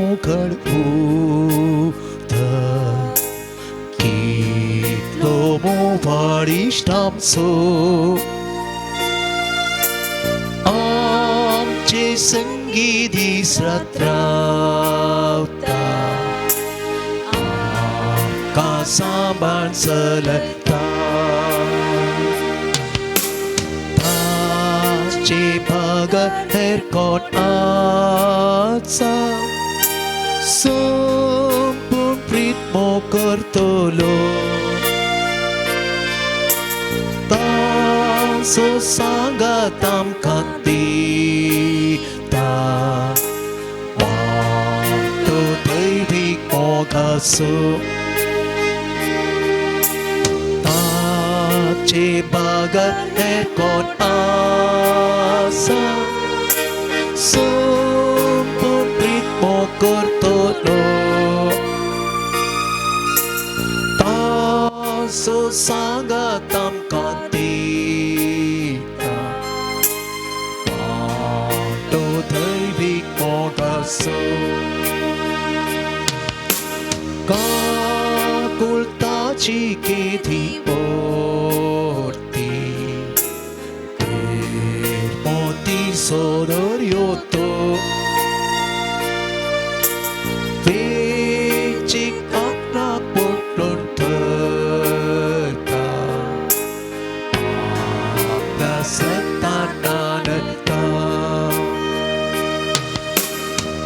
목을 우다 길로 모발이시담소 Senggi di Sratrauta Kasaban seleta Tas cipaga herkot atsa Sumpun pritmo kertolo Tas sanggatam kati Waktu titik okasu Tak cibaga ekot asa Sumpun ritmo kertolo Tak susangga tam katita Kakul taci porti Moti sodorioto Vecik aknak putlon terka Akna setananeta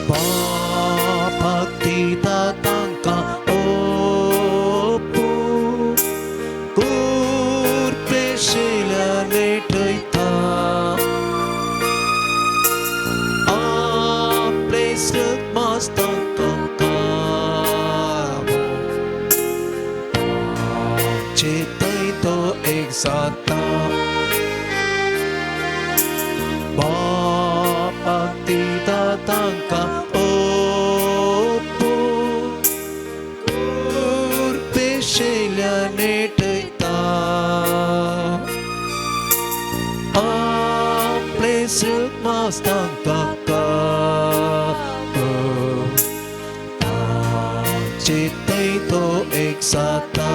Bapakti tatangka opu Kurpeshila netaita Aplesrut mastangkakabo Citaito exata Bapakti tatangka Silk mastang kakabo Citay to eksata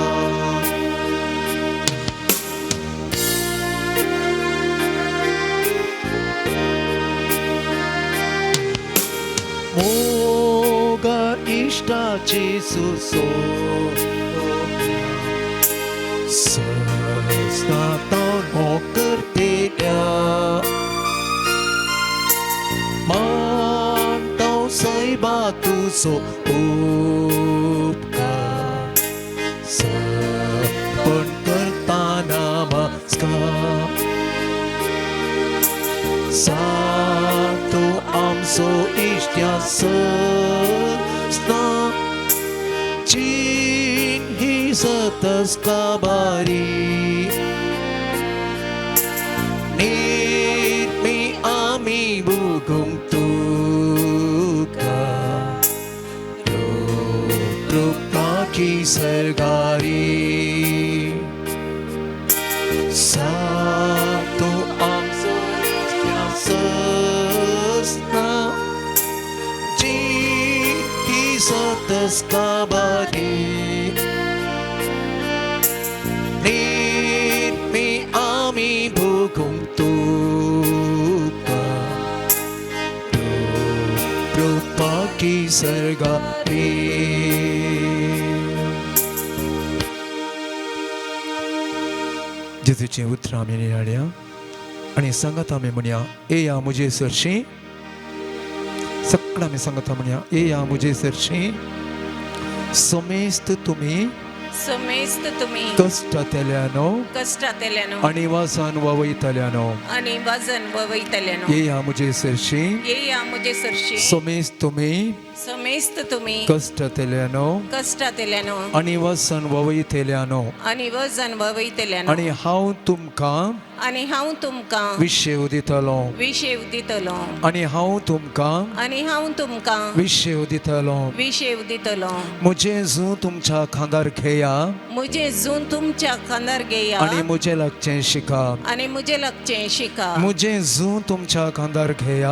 Moga ishta Jesuso Sesnatan mo kertiya Mantau say batu so upka Sepun kertana maska Satu amso istya sesna Cinhi setes kabari Nirmi ami bugum tuka Rup kaki sergari Satu amso istya sesna Cinhi setes kabari Nirmi ami bugum tuka Rupaki sergari जेजुचे उतर आम्ही निराळ्या आणि सांगत आम्ही म्हणया ए या मुझे सरशी सगळं आम्ही सांगत म्हणया ए या मुझे सरशी समेस्त तुम्ही कष्टातेल्यानो आणि वजन ववयतल्यानो ये या मुझे सरशी समेस्त तुम्ही कष्टातेल्यानो आणि वजन ववयतल्यानो आणि हांव तुमका विषय उदितलो आणि हांव तुमका विषय उदितलो मुझे जू तुमच्या खांदार घेया आणि मुझे लक्षे शिका मुझे जू तुमच्या खांदार घेया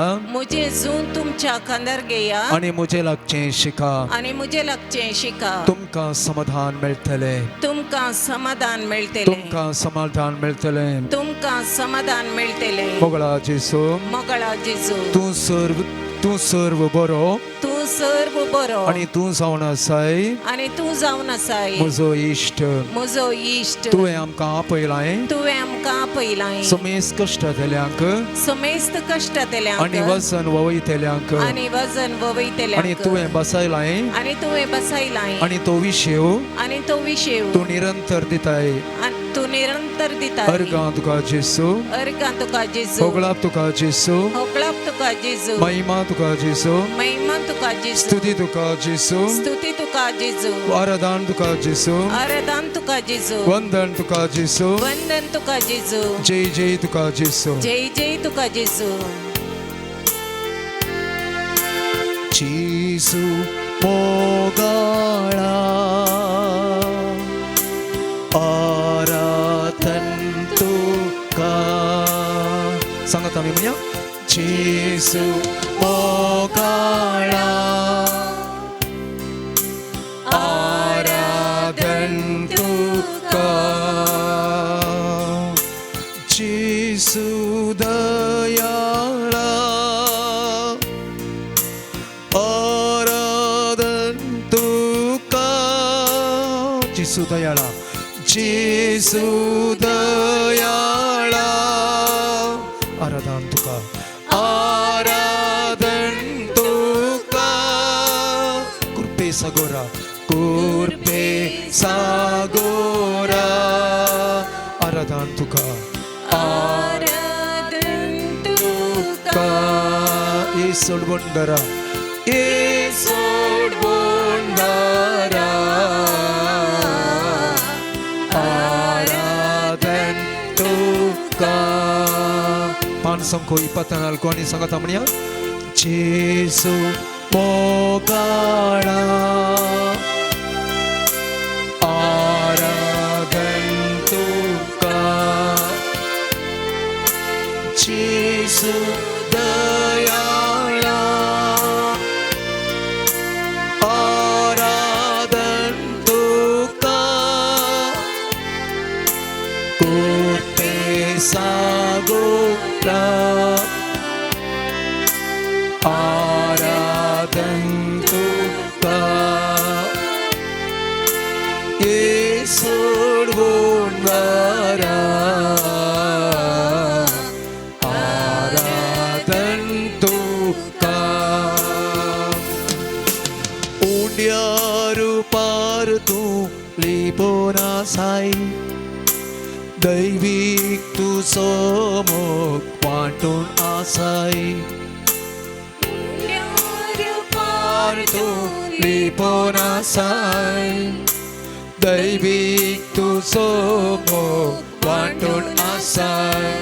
आणि मुझे मुझे लागचें शिका आणि मुझे लागचें शिका तुमकां समाधान मेळटले तुमकां समाधान मेळटले तुमकां समाधान मेळटले तुमकां समाधान मेळटले मोगळा जेसू मोगळा जेजू तूं सर्व बरो तूं सर्व बरो आणि तूं जावन आसाय आणि तूं जावन आसाय म्हजो इश्ट म्हजो इश्ट तुवें आमकां आपयलाय तुवें आमकां आपयलाय समेस्त कश्टांतल्यांक समेस्त कश्टांतल्यांक आणि वचन वयतल्यांक आणि वजन आणि ववयतल्यांक तुवें बसयलाय आणि तुवें बसयलाय आणि तो विशय आणि तो विशय तूं निरंतर दिताय तूं निरंतर दिता अर्गां तुका जेसू अर्गां तुका जेजू होगळाप तुका जेसू होकळाप तुका जेजू महिमा तुका जेसू महिमा तुका जेजू स्तुती तुका जेसू स्तुती तुका जेजू आराधन तुका जेसू आराधन तुका जेजू वंदन तुका जेसू वंदन तुका जेजू जय जय तुका जेसू जय जय तुका जेजू जेसू मोगाळा आराधन तुका सांगात आम्ही म्हणया जेसू मोगाळा आराधन तुका जेसू दयाळा आराधन तुका जेसू दयाळा जेसू दयाळा आराधन तुका आराधन तुका कृपे सागोरा कृपे सागोरा आराधन तुका आराधन तुका येसोड बोंडारा येसोड बोंडारा आराधन तुका पान संको 24 आणि सांगता म्हणया जेसू मोगाळा आराधन तुका जेसू दयाळा आराधन तुका कृपे सागोरा आराधन तुका येसोड बोंडारा आराधन तुका उंड्यारू पार तूं लिपोना साई दैवीक तुजो मोग वांटून आसाय पार तूं लिपोन आसाय दैवीक तुजो मोग वांटून आसाय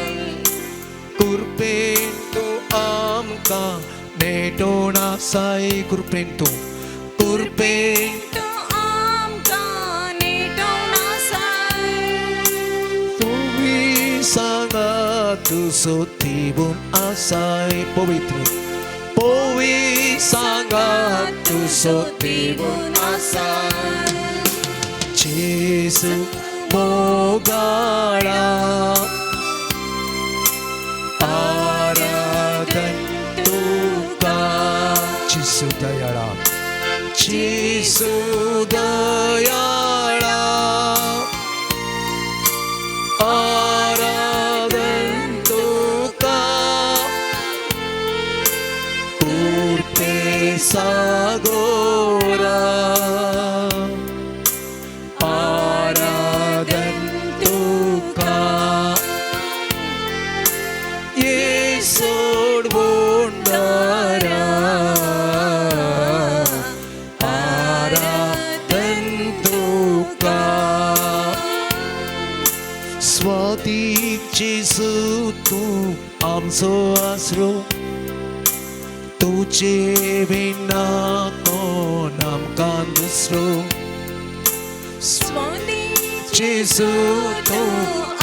कृपेन तूं आमकां नेटोन आसाय कृपेन तूं tu sotibun asai powi sangat tu sotibun asai Jesu mogala aradan tuka Jesu dayala Jesu dayala Sagora Aradan tuka Yesod bondara Aradan tuka Swati Jesu tu amso asro तुझे बिना कोण आमकां दुसरो जेसू तू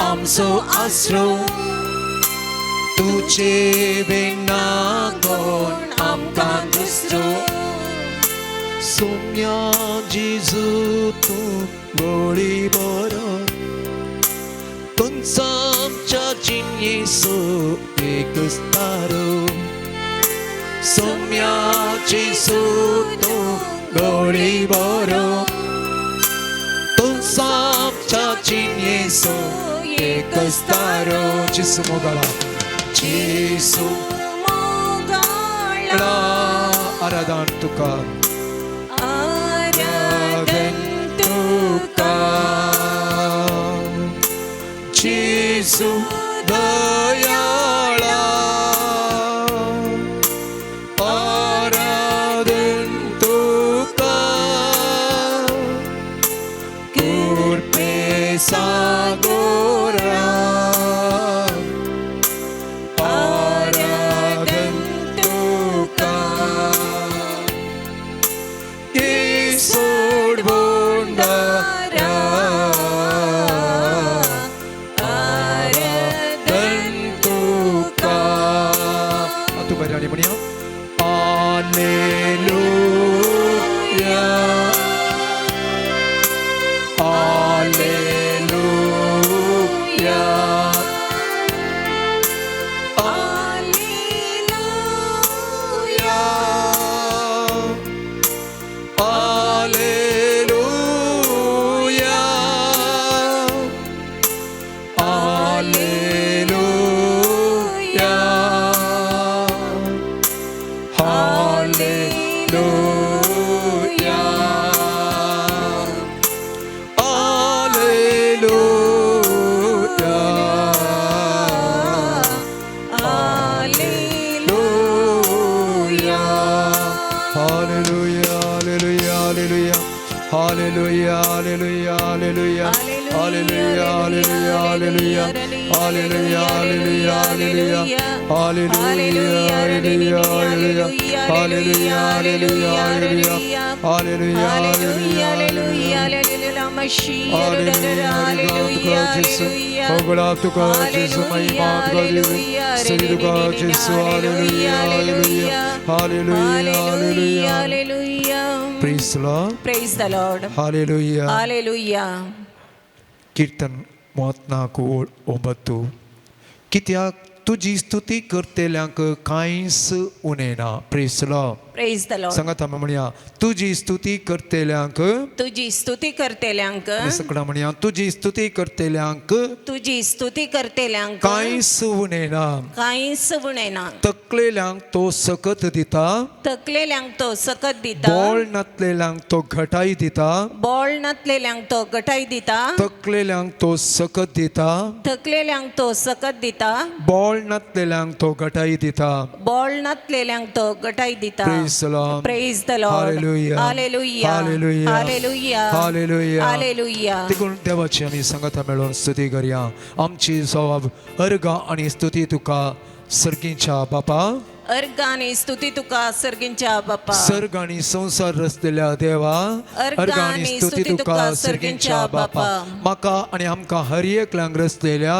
आमचो आसरो तुझे बिना कोण आमकां दुसरो सोम्या जेजू तूं गोळी बरो तुमचा आमच्या जिन्येचो एकच तारो सोम्या जेजू तूं गोळी बरो तुमचा आमच्या जिन्येचो एकच तारो जेजू मोगाला जेजू मोगाळा आराधन तुका आराधन तुका जेजू दयाळा आराधन तुका कृपे सागोरा आराधन तुका सोड भोंडारा आराधन तुका तू बरं आणि म्हणूया hallelujah hallelujah Hallelujah, hallelujah, hallelujah, hallelujah, hallelujah, hallelujah, hallelujah, hallelujah, hallelujah, hallelujah, hallelujah, hallelujah, hallelujah, hallelujah, hallelujah. Praise the Lord. Praise the Lord. Hallelujah. Hallelujah. कीर्तन 34:9 कित्याक तुझी स्तुती करतेल्यांक कांयच उणेना. Praise the Lord. Praise the Lord. सांगात आमी म्हणया तुझी स्तुती करतेल्यांक तुझी स्तुती करतेल्यांक सगळा म्हणया तुझी स्तुती करतेल्यांक तुझी स्तुती करतेल्यांक कांयच उणेना. कांयच उणेना. तकलेल्यांक तो सकत दिता तकलेल्यांक तो सकत दिता. बोळ नातलेल्यांक तो घटाई दिता. बोळ नातलेल्यांक तो गटाई दिता. तकलेल्यांक तो सकत दिता. तकलेल्यांक तो सकत दिता. बोळ नातलेल्यांक तो घटाई दिता. बोळ नातलेल्यांक तो गटाई दिता. Praise the Lord. Praise the Lord. Hallelujah. Hallelujah. Hallelujah. Hallelujah. Hallelujah. Hallelujah. देखून देवाची आमी संगता मेळून स्तुती करया. आमची जबाब अर्गां आनी स्तुती तुका सर्गीच्या बापा. अर्गां आनी स्तुती तुका सर्गींच्या बापा. सर्ग आनी संसार रचलेल्या देवा अर्गां आनी स्तुती तुका सर्गीच्या बापा. म्हाका आनी आमकां हर एकल्यांक रचलेल्या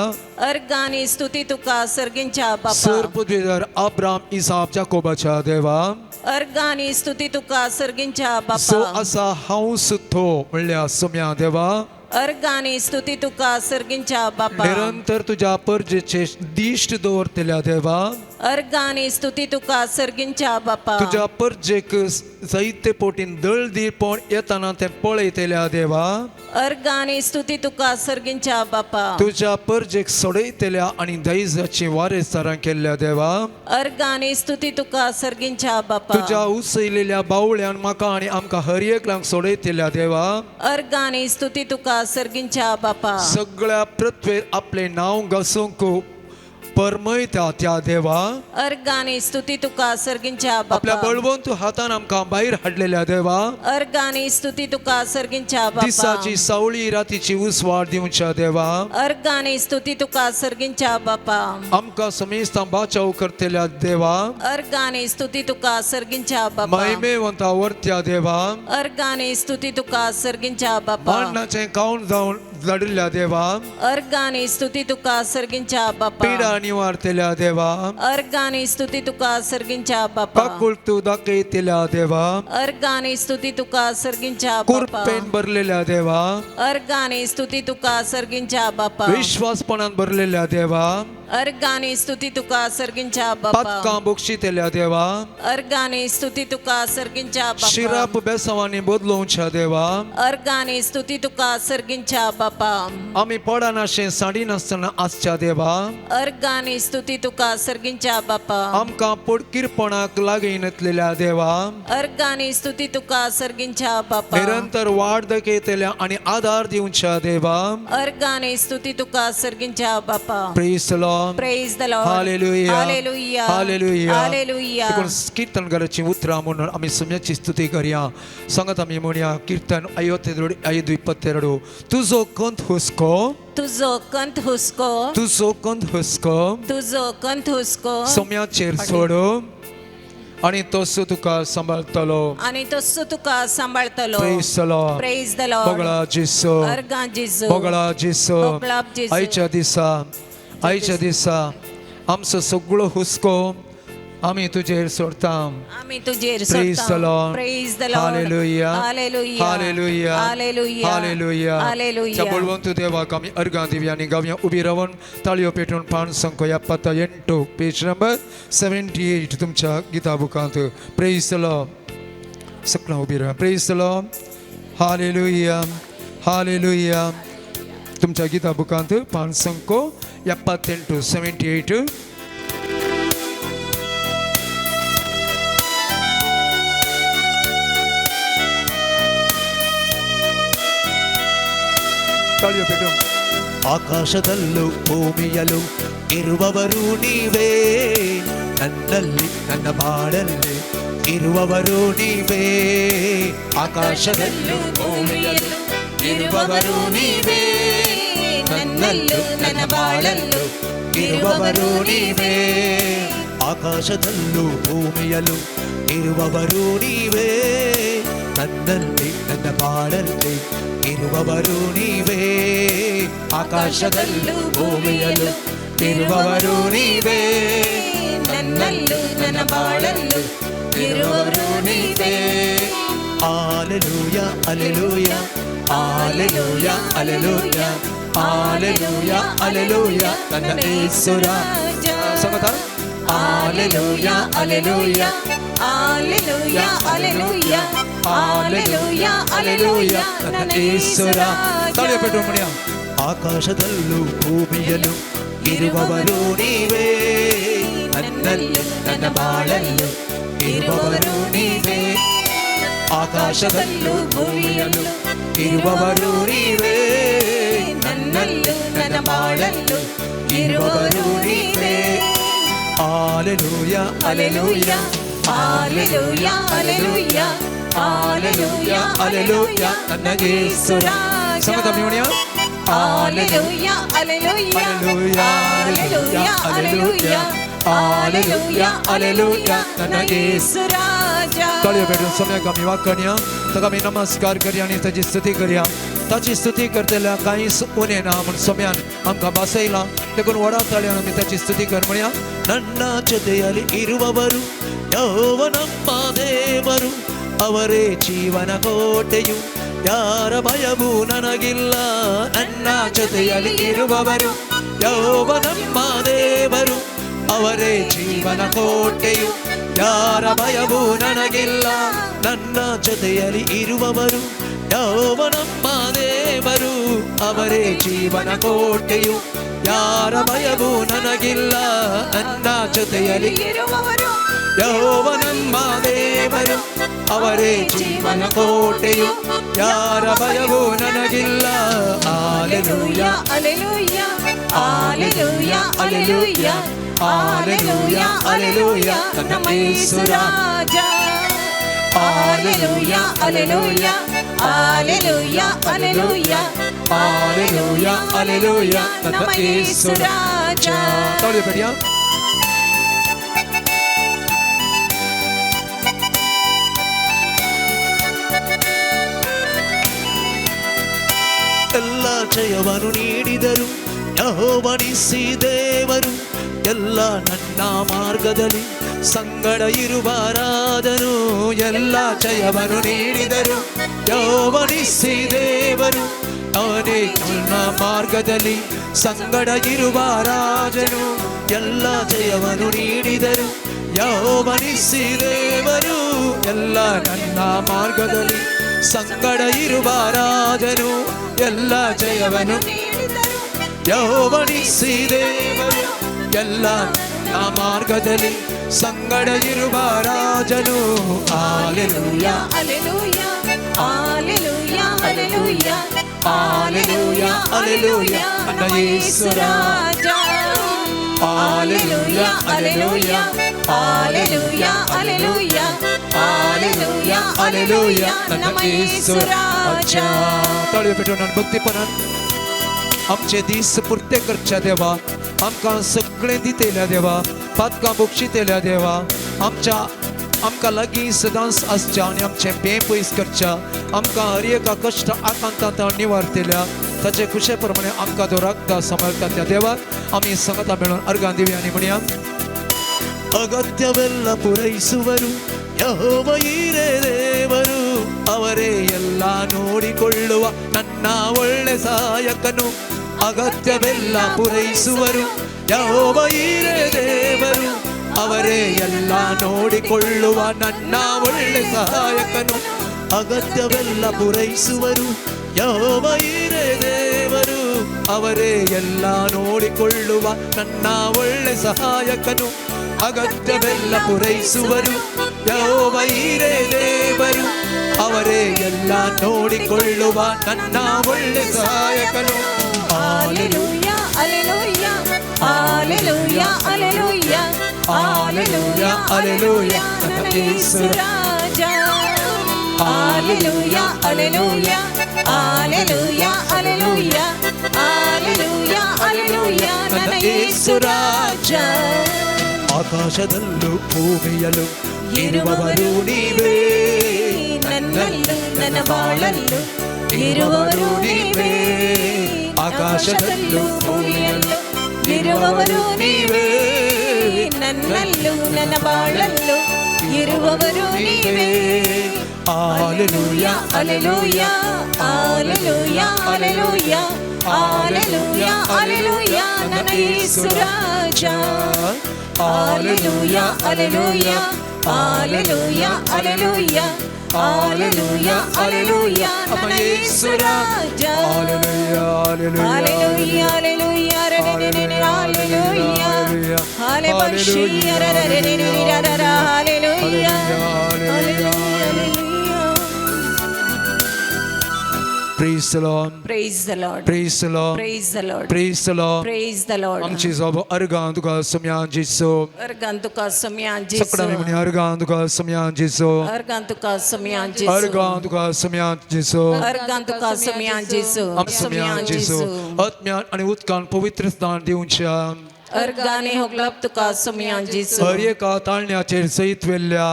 अर्गां आनी स्तुती तुका सर्गींच्या बापा. सर्पद्वेदार अब्राम इसाक जाकोबाच्या देवा अर्गां आनी स्तुती तुका सर्गींच्या सो बापा. आसा हांव सुद्धा म्हणल्या सोम्या देवा अर्गां आनी स्तुती तुका सर्गींच्या बापा. निरंतर तुझ्या परजेचे दिश्ट दवरतेल्या देवा अर्गां आनी स्तुती तुका सर्गींच्या बापा. तुझ्या परजेक जायते पोटीन दळदीपण येताना ते पळयतेल्या देवा अर्गां आनी स्तुती तुका सर्गींच्या बापा. तुझ्या परजेक सोडयतेल्या आनी दैजाची वारेसारां केल्ल्या देवा अर्गां आनी स्तुती तुका सर्गींच्या बापा. तुझ्या उसयलेल्या बावळ्यान म्हाका आनी आमकां हर एकल्यांक सोडयतेल्या देवा अर्गां आनी स्तुती तुका सर्गींच्या बापा. सगळ्या पृथ्वीर आपले नाव घासूंक परमयता त्या देवा अर्गां आनी स्तुती तुका सर्गींच्या आपल्या बापा. बळवंत हातान आमकां भायर हाडलेल्या देवा अर्गां आनी स्तुती तुका सर्गींच्या बापा. दिसाची सावळी रातीची उसवाड दिवच्या देवा अर्गां आनी स्तुती तुका सर्गींच्या बापा. आमकां समेस्तां बाचाव करतेल्या देवा अर्गां आनी स्तुती तुका सर्गींच्या बापा. महिमेवंता वर्त्या देवा अर्गां आनी स्तुती तुका सर्गींच्या बापा. मांडणाचें खावन जावन लढलेल्या देवा, अर्गाने स्तुती तुका सर्गिंच्या बापा पीडा निवारतेल्या देवा, अर्गाने स्तुती तुका सर्गिंच्या बापा काकुळतू दाखयतेल्या देवा, अर्गाने स्तुती तुका सर्गिंच्या बापा कुरपेन भरलेल्या देवा, अर्गाने स्तुती तुका सर्गिंच्या बापा विश्वासपणान भरलेल्या देवा, अर्गाने स्तुती तुका सर्गिंच्या बापा पदकां बक्षितेल्या देवा, अर्गाने स्तुती तुका सर्गिंच्या बापा शिराप बेसवांनी बदलोवच्या देवा, अर्गाने स्तुती तुका सर्गिंच्या बापा आमी पडनाशें साडी नासतना आसच्या देवा, अर्गाने स्तुती तुका सर्गिंच्या बापा आमकां पडकीरपणाक लागीनतलेल्या देवा, अर्गाने स्तुती तुका सर्गिंच्या बापा निरंतर वाड दाखयतेल्या आनी आदार दिवच्या देवा. अर्गाने स्तुती तुका सर्गिंच्या बापा praise the Lord. Praise the Lord. Hallelujah. Hallelujah. Hallelujah. Hallelujah. देखून कीर्तनकाराची उतरां म्हणून आमी सम्याची स्तुती करया. सांगात आमी म्हणया कीर्तन 52 तुजो कंत हुस्को, तुझो कंत हुस्को, तुजो कंत हुस्को तुझो कंत हुस्को सम्याचेर सोडो आणि तोच तुका सांबाळतलो. आणि तसो तुका सांभाळतलो. Praise the Lord. Praise the Lord. बोगळा जेसू, अर्गा जेजू, बोगळा जेसू. बोगळा जेजू. आयच्या दिसा आमचो सगळो हुस्को आमी तुजेर सोडता. आम्ही तुझेर Praise the Lord. Praise the Lord. Hallelujah. Hallelujah. Hallelujah. Hallelujah. Hallelujah. Hallelujah. त्या बळवंत देवाक आमी अर्गां दिवया आनी गावया उबी रावन ताळयो पेटोवन पान संकोया 78 पेज नंबर 78 तुमच्या गिता बुकांत. Praise the Lord. सगळां उबी रावा. Praise the Lord. Hallelujah. Hallelujah. तुमच्या गिता बुकांत पान संको 78 78. ಆಕಾಶದಲ್ಲೂ ಭೂಮಿಯಲ್ಲೂ ಇರುವವರು ನೀವೇ, ನನ್ನಲ್ಲಿ ನನ್ನ ಬಾಳಲ್ಲಿ ಇರುವವರು ನೀವೇ. ಆಕಾಶದಲ್ಲೂ ಭೂಮಿಯಲ್ಲೂ ಇರುವವರು ನೀವೇ, ನನ್ನಲ್ಲೂ ನನ್ನ ಬಾಳಲ್ಲೂ ಇರುವವರು ನೀವೇ. ಆಕಾಶದಲ್ಲೂ ಭೂಮಿಯಲ್ಲೂ ಇರುವವರು ನೀವೇ, ನನ್ನಲ್ಲಿ ನನ್ನ ಬಾಳಲ್ಲಿ ಇರುವವರು ನೀವೇ. ಆಕಾಶದಲ್ಲೂ ಭೂಮಿಯಲ್ಲೂ ಇರುವವರು ನೀವೇ, ನನ್ನಲ್ಲೂ ನನ್ನ ಬಾಳಲ್ಲೂ ಇರುವವರು ನೀವೇ. Hallelujah, hallelujah, hallelujah, hallelujah, hallelujah, hallelujah, ನನ್ನ ಯೇಸು ರಾಜ. सांगता. Hallelujah, hallelujah, Hallelujah. Hallelujah. Hallelujah. Hallelujah. ನನ್ನ ಯೇಸು ರಾಜ. ತಾಳ್ಯ ಪೆಟ್ಟು ಮಣಿಯ. ಆಕಾಶದಲ್ಲೂ ಭೂಮಿಯಲ್ಲೂ ಇರುವವರು ನೀವೇ, ನನ್ನಲ್ಲಿ ನನ್ನ ಬಾಳಲ್ಲೂ ಇರುವವರು ನೀವೇ. ಆಕಾಶದಲ್ಲೂ ಭೂಮಿಯಲ್ಲೂ ಇರುವವರು ನೀವೇ, ನನ್ನಲ್ಲೂ ನನ್ನ ಬಾಳಲ್ಲೂ ಇರುವವರು ನೀವೇ. Hallelujah, hallelujah, hallelujah, hallelujah, hallelujah, hallelujah, ನನ್ನ ಯೇಸು ರಾಜ. सांगता मी म्हणया. Hallelujah. Hallelujah. Hallelujah. Hallelujah. Hallelujah. Hallelujah. ನನ್ನ ಯೇಸು ರಾಜ. ताळयो पेटून सम्याक आमी वाकणया. ताका आमी नमस्कार करया आनी ताची स्तुती करया. ताची स्तुती करतल्या कांयच उणें ना म्हूण सम्यान आमकां बासयलां. देखून व्हडा ताळयान आमी ताची स्तुती कर म्हणया. ನನ್ನ ಜೊತೆಯಲ್ಲಿ ಇರುವವರು ಯೆಹೋವನಮ್ಮ ದೇವರು, ಅವರೇ ಜೀವನ ಕೋಟೆಯು, ಯಾರ ಭಯವೂ ನನಗಿಲ್ಲ. ನನ್ನ ಜೊತೆಯಲ್ಲಿ ಇರುವವರು ಯೆಹೋವನಮ್ಮ ದೇವರು, ಅವರೇ ಜೀವನ ಕೋಟೆಯು, ಯಾರ ಭಯವೂ ನನಗಿಲ್ಲ. ನನ್ನ ಜೊತೆಯಲ್ಲಿ ಇರುವವರು ಯೆಹೋವನಮ್ಮ ದೇವರು, ಅವರೇ ಜೀವನ ಕೋಟೆಯು, ಯಾರ ಭಯವೂ ನನಗಿಲ್ಲ. ನನ್ನ ಜೊತೆಯಲ್ಲಿ ಇರುವವರು ಯೆಹೋವನಮ್ಮ ದೇವರು, ಅವರೇ ಜೀವನ ಕೋಟೆಯು, ಯಾರ ಭಯವೂ ನನಗಿಲ್ಲ. Hallelujah. Hallelujah. Hallelujah. Hallelujah. Hallelujah. Hallelujah. ನಮ್ಮ ಯೇಸು ರಾಜ. Hallelujah. Hallelujah. Hallelujah. Hallelujah. Hallelujah. Hallelujah. ನಮ್ಮ ಯೇಸು ರಾಜ. ताळयो पेटया. ಎಲ್ಲ ಎಲ್ಲ ಜಯವನ್ನು ನೀಡಿದರು ಯೆಹೋವನಿಸಿ ದೇವರು ಎಲ್ಲ ನನ್ನ ಮಾರ್ಗದಲ್ಲಿ ಸಂಗಡ ಇರುವರಾದನು ಎಲ್ಲ ಜಯವನ್ನು ನೀಡಿದರು ಯೆಹೋವನಿಸಿ ದೇವರು ಅವನೇ ನನ್ನ ಮಾರ್ಗದಲ್ಲಿ ಸಂಗಡ ಇರುವ ರಾಜನು ಎಲ್ಲ ಜಯವನ್ನು ನೀಡಿದರು ಯೆಹೋವನಿಸಿ ದೇವರು ಎಲ್ಲ ನನ್ನ ಮಾರ್ಗದಲ್ಲಿ ಸಂಗಡ ಇರುವ ರಾಜನು ಎಲ್ಲ ಜಯವನ್ನು ಯೆಹೋವನಿಸಿ ದೇವರು ಎಲ್ಲ ನನ್ನ ಮಾರ್ಗದಲ್ಲಿ ಸಂಗಡ ಇರುವ ರಾಜನು hallelujah Hallelujah, hallelujah, hallelujah, hallelujah hallelujah ನನ್ನ ಯೇಸು ರಾಜ hallelujah, hallelujah, hallelujah, hallelujah, hallelujah, hallelujah, ನನ್ನ ಯೇಸು ರಾಜ ताळयो पेटवून आणि भक्तीपणान आमचे दीस पुरते करच्या देवा आमकां सगळें दितेल्या देवा पातकां बक्षितेल्या देवा आमकां लागीं सदांच आसच्या आनी आमचें बेपयस करच्या आमकां हर एका कश्ट आकांतां निवारतेल्या ताचे कुशे प्रमाणे आमकां तो राखता सांबाळटा त्या देवाक आमी संगता मेळून अर्गां दिवया आनी म्हणया ಅಗತ್ಯವೆಲ್ಲ ಪೂರೈಸುವರು ಯೆಹೋವನೇ ದೇವರು ಅವರೇ ಎಲ್ಲ ನೋಡಿಕೊಳ್ಳುವ ನನ್ನ ಒಳ್ಳೆ ಸಹಾಯಕನು ಅಗತ್ಯವೆಲ್ಲ ಪೂರೈಸುವರು ಯೆಹೋವನೇ ದೇವರು ಅವರೇ ಎಲ್ಲ ನೋಡಿಕೊಳ್ಳುವ ನನ್ನ ಒಳ್ಳೆ ಸಹಾಯಕನು ಅಗತ್ಯವೆಲ್ಲ ಪೂರೈಸುವರು ಯೆಹೋವನೇ ದೇವರು ಅವರೇ ಎಲ್ಲ ನೋಡಿಕೊಳ್ಳುವ ನನ್ನ ಒಳ್ಳೆ ಸಹಾಯಕನು ಅಗತ್ಯವೆಲ್ಲ ಪೂರೈಸುವರು ಯೆಹೋವನೇ ದೇವರು ಅವರೇ ಎಲ್ಲ ನೋಡಿಕೊಳ್ಳುವ ನನ್ನ ಒಳ್ಳೆ ಸಹಾಯಕನು hallelujah, hallelujah, hallelujah, hallelujah, hallelujah, hallelujah, ನನ್ನ ಯೇಸು ರಾಜ hallelujah, hallelujah, hallelujah, hallelujah, hallelujah, hallelujah, ನನ್ನ ಯೇಸು ರಾಜ ಆಕಾಶದಲ್ಲೂ ಭೂಮಿಯಲ್ಲೂ ಇರುವವರು ನೀವೇ ನನ್ನಲ್ಲೂ ನನ್ನ ಬಾಳಲ್ಲೂ ಇರುವವರು ನೀವೇ ಆಕಾಶದಲ್ಲೂ ಭೂಮಿಯಲ್ಲೂ ಇರುವವರು ನೀವೇ ನನ್ನಲ್ಲೂ ನನ್ನ ಬಾಳಲ್ಲೂ ಇರುವವರು ನೀವೇ hallelujah Hallelujah, hallelujah, hallelujah, hallelujah, hallelujah, ನನ್ನ ಯೇಸು ರಾಜ hallelujah, hallelujah, hallelujah, hallelujah, hallelujah, hallelujah, ನನ್ನ ಯೇಸು ರಾಜ hallelujah, hallelujah, hallelujah, Praise the Lord. Praise the Lord. Praise the Lord. Praise the Lord. Praise the Lord. Praise the Lord. आमची जब अर्गां तुका समयान जिसो Argan tuka samyan सकड़ा में Jesu. मनी अर्गां तुका समयान जिसो Argan tuka samyan Jesu. अर्गां तुका समयान जिसो Argan tuka samyan Jesu. आम समयान जिसो आत्म्यान आणि उत्कान पवित्र स्थान दिवच्या Argane hoglap tuka samyan Jesu. हर एका ताळण्याचेर सहित वेल्ल्या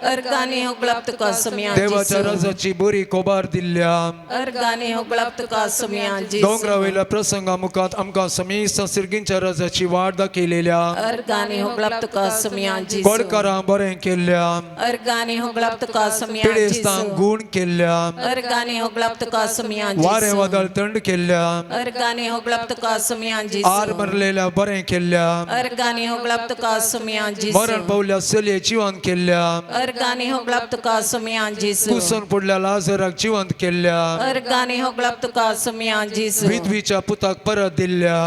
Argane hoglap tuka samyan देवाच्या Jesu. राजाची बरी कोबार दिल्ल्या Argane hoglap tuka samyan Jesu. डोंगरावयल्या प्रसंगा मुखात आमकां समीस सिरगींच्या राजाची वाट दाखयलेल्या Argane hoglap tuka samyan Jesu. कोडकारां बरें केल्ल्या Argane hoglap tuka samyan पिडेस्तांक Jesu. गुण केल्ल्या Argane hoglap tuka samyan वारे Jesu. वादळ थंड केल्ल्या Argane hoglap tuka samyan आर Jesu. मरलेल्या बरें केल्ल्या Argane hoglap tuka samyan मरण Jesu. पावल्या चलये जिवंत केल्ल्या Argane hoglap tuka samyan Jesu. कुसून पडल्या लाजराक जिवंत केल्ल्या Argane hoglap tuka samyan Jesu. विधवीच्या पुताक परत दिल्ल्या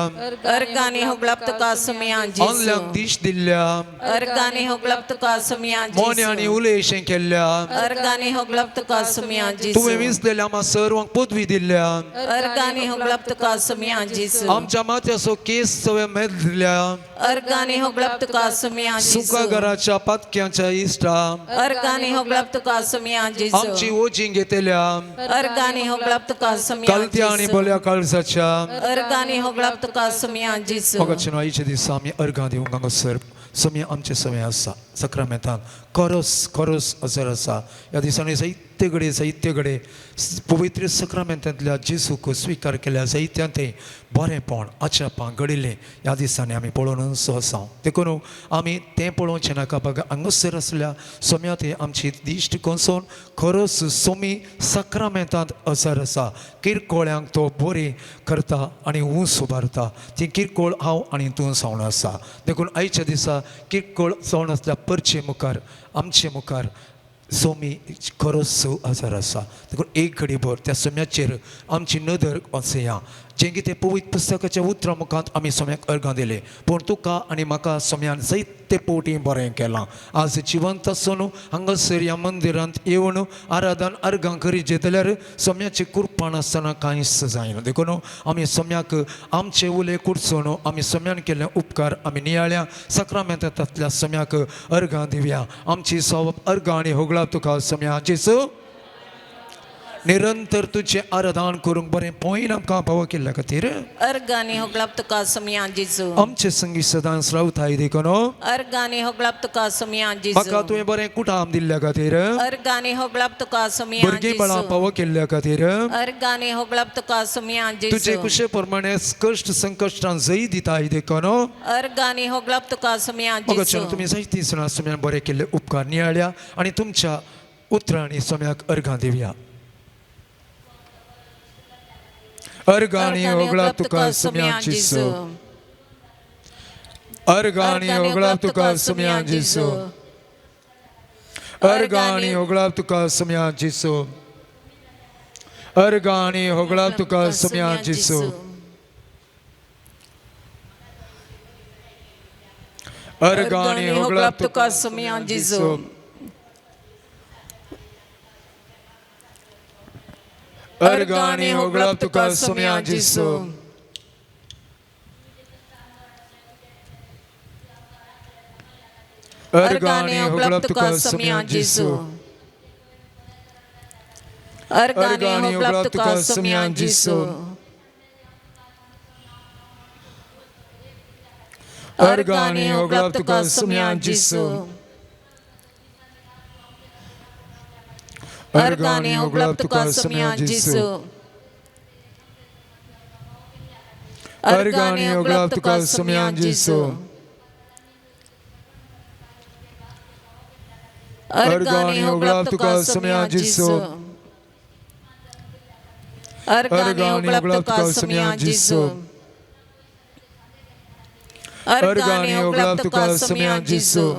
Argane hoglap tuka samyan ऑनल्यांक Jesu. दिश दिल्ल्या Argane hoglap tuka samyan मोने आनी Jesu. उलेशें केल्ल्या Argane hoglap tuka samyan तुवें Jesu. विसलेल्या आम्हा सर्वांक पदवी दिल्ल्या Argane hoglap tuka samyan Jesu. आमच्या माथ्याचो केस सवे मेद दिल्या Argane hoglap tuka samyan सुका Jesu. घराच्या पातक्याच्या इश्टा Argane hoglap tuka samyan आमची Jesu. ओजी घेतल्या Argane hoglap tuka samyan कलत्या आनी Jesu. बोल्या काळजाच्या Argane hoglap tuka samyan Jesu. मगाच्या आईच्या दिसा आमी अर्गां दिवंक हांगासर सोमी आमचे समय आसा सक्रामेंतान कोरोस हजर आसा ह्या दिसांनी जायते घडे पवित्र सक्रामेंतांतल्या जेजूक स्विकार केल्या जायत्यांतें बरेंपण आचापां घडिल्लें ह्या दिसांनी आमी पळोवन आसा देखून आमी तें पळोवचें नाका बघा हांगासर आसल्या सोम्या ते आमची दिश्ट कोसोन खरोच सोमी सक्रामेंतांत हजर आसा किरकोळ्यांक तो बरी करता आनी ऊंस उबारता ती किरकोळ हांव आनी तूं जावन आसा देखून आयच्या दिसा किरकोळ जावन आसल्या परचे मुखार आमचे मुखार सोमी खरोच हजर आसा देखून एक घडीभर त्या सोम्याचेर आमची नदर वचया जें कितें पवित्र पुस्तकाच्या उतरां मुखांत आमी सोम्याक अर्गां दिलें पूण तुका आनी म्हाका सोम्यान जायते पोवटी बरें केलां आज जिवंत आसून हांगासर ह्या मंदिरांत येवन आराधन अर्गां करीत जाल्यार सोम्याचें कुरपण आसतना कांयच जायना देखून आमी सोम्याक आमचे उले कुडसून आमी सोम्यान केल्ले उपकार आमी नियाळ्या सक्रामेंतांतल्या सोम्याक अर्गां दिवया आमची सवप अर्गां आनी होगळा तुका सोम्या जेजू निरंतर तुझे आराधन करूंक बरें पॉयन आमकां पाव केल्ल्या खातीर अर्गानी होगलाप तुका सोम्या जेजू आमचे संगीत सदांच रावताय देखून अर्गानी होगलाप तुका सोम्या जेजू म्हाका तुवें बरें कुटाम दिल्ल्या खातीर अर्गानी होगलाप तुका सोम्या भुरगीं बाळां पाव केल्ल्या खातीर अर्गानी होगलाप तुका सोम्या जेजू तुजे कुशे प्रमाणे कश्ट संकश्टां जय दिताय देखून अर्गानी होगलाप तुका सोम्या जेजू तुमी जायतीं सणां सोम्यान बरें केल्ले उपकार नियाळ्या आनी तुमच्या उतरांनी सोम्याक अर्गां दिवया अर्गानी होगळाप तुका सोम्या जेजू अर्गानी होगळाप तुका सोम्या जेजू अर्गानी होगळाप तुका सोम्या जेजू अर्गानी होगळाप तुका सोम्या जेजू अर्गानी होगळाप तुका सोम्या जेजू अर्गानी होगळाप तुका सोम्या जेजू अर्गानी होगळाप तुका सोम्या जेजू अर्गानी होगळाप तुका सोम्या जेजू अर्गानी होगळाप तुका सोम्या जेजू अर्गानी होगळाप तुका सोम्या जेजू अर्गानी होगळाप तुका सोम्या जेजू अर्गानी होगळाप तुका सोम्या जेजू अर्गानी होगळाप तुका सोम्या जेजू अर्गानी होगळाप तुका सोम्या जेजू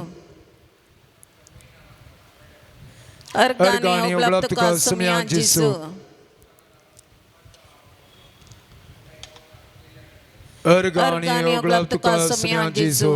अर्गानी होगळाप तुका सोम्या जेजू अर्गानी होगळाप तुका सोम्या जेजू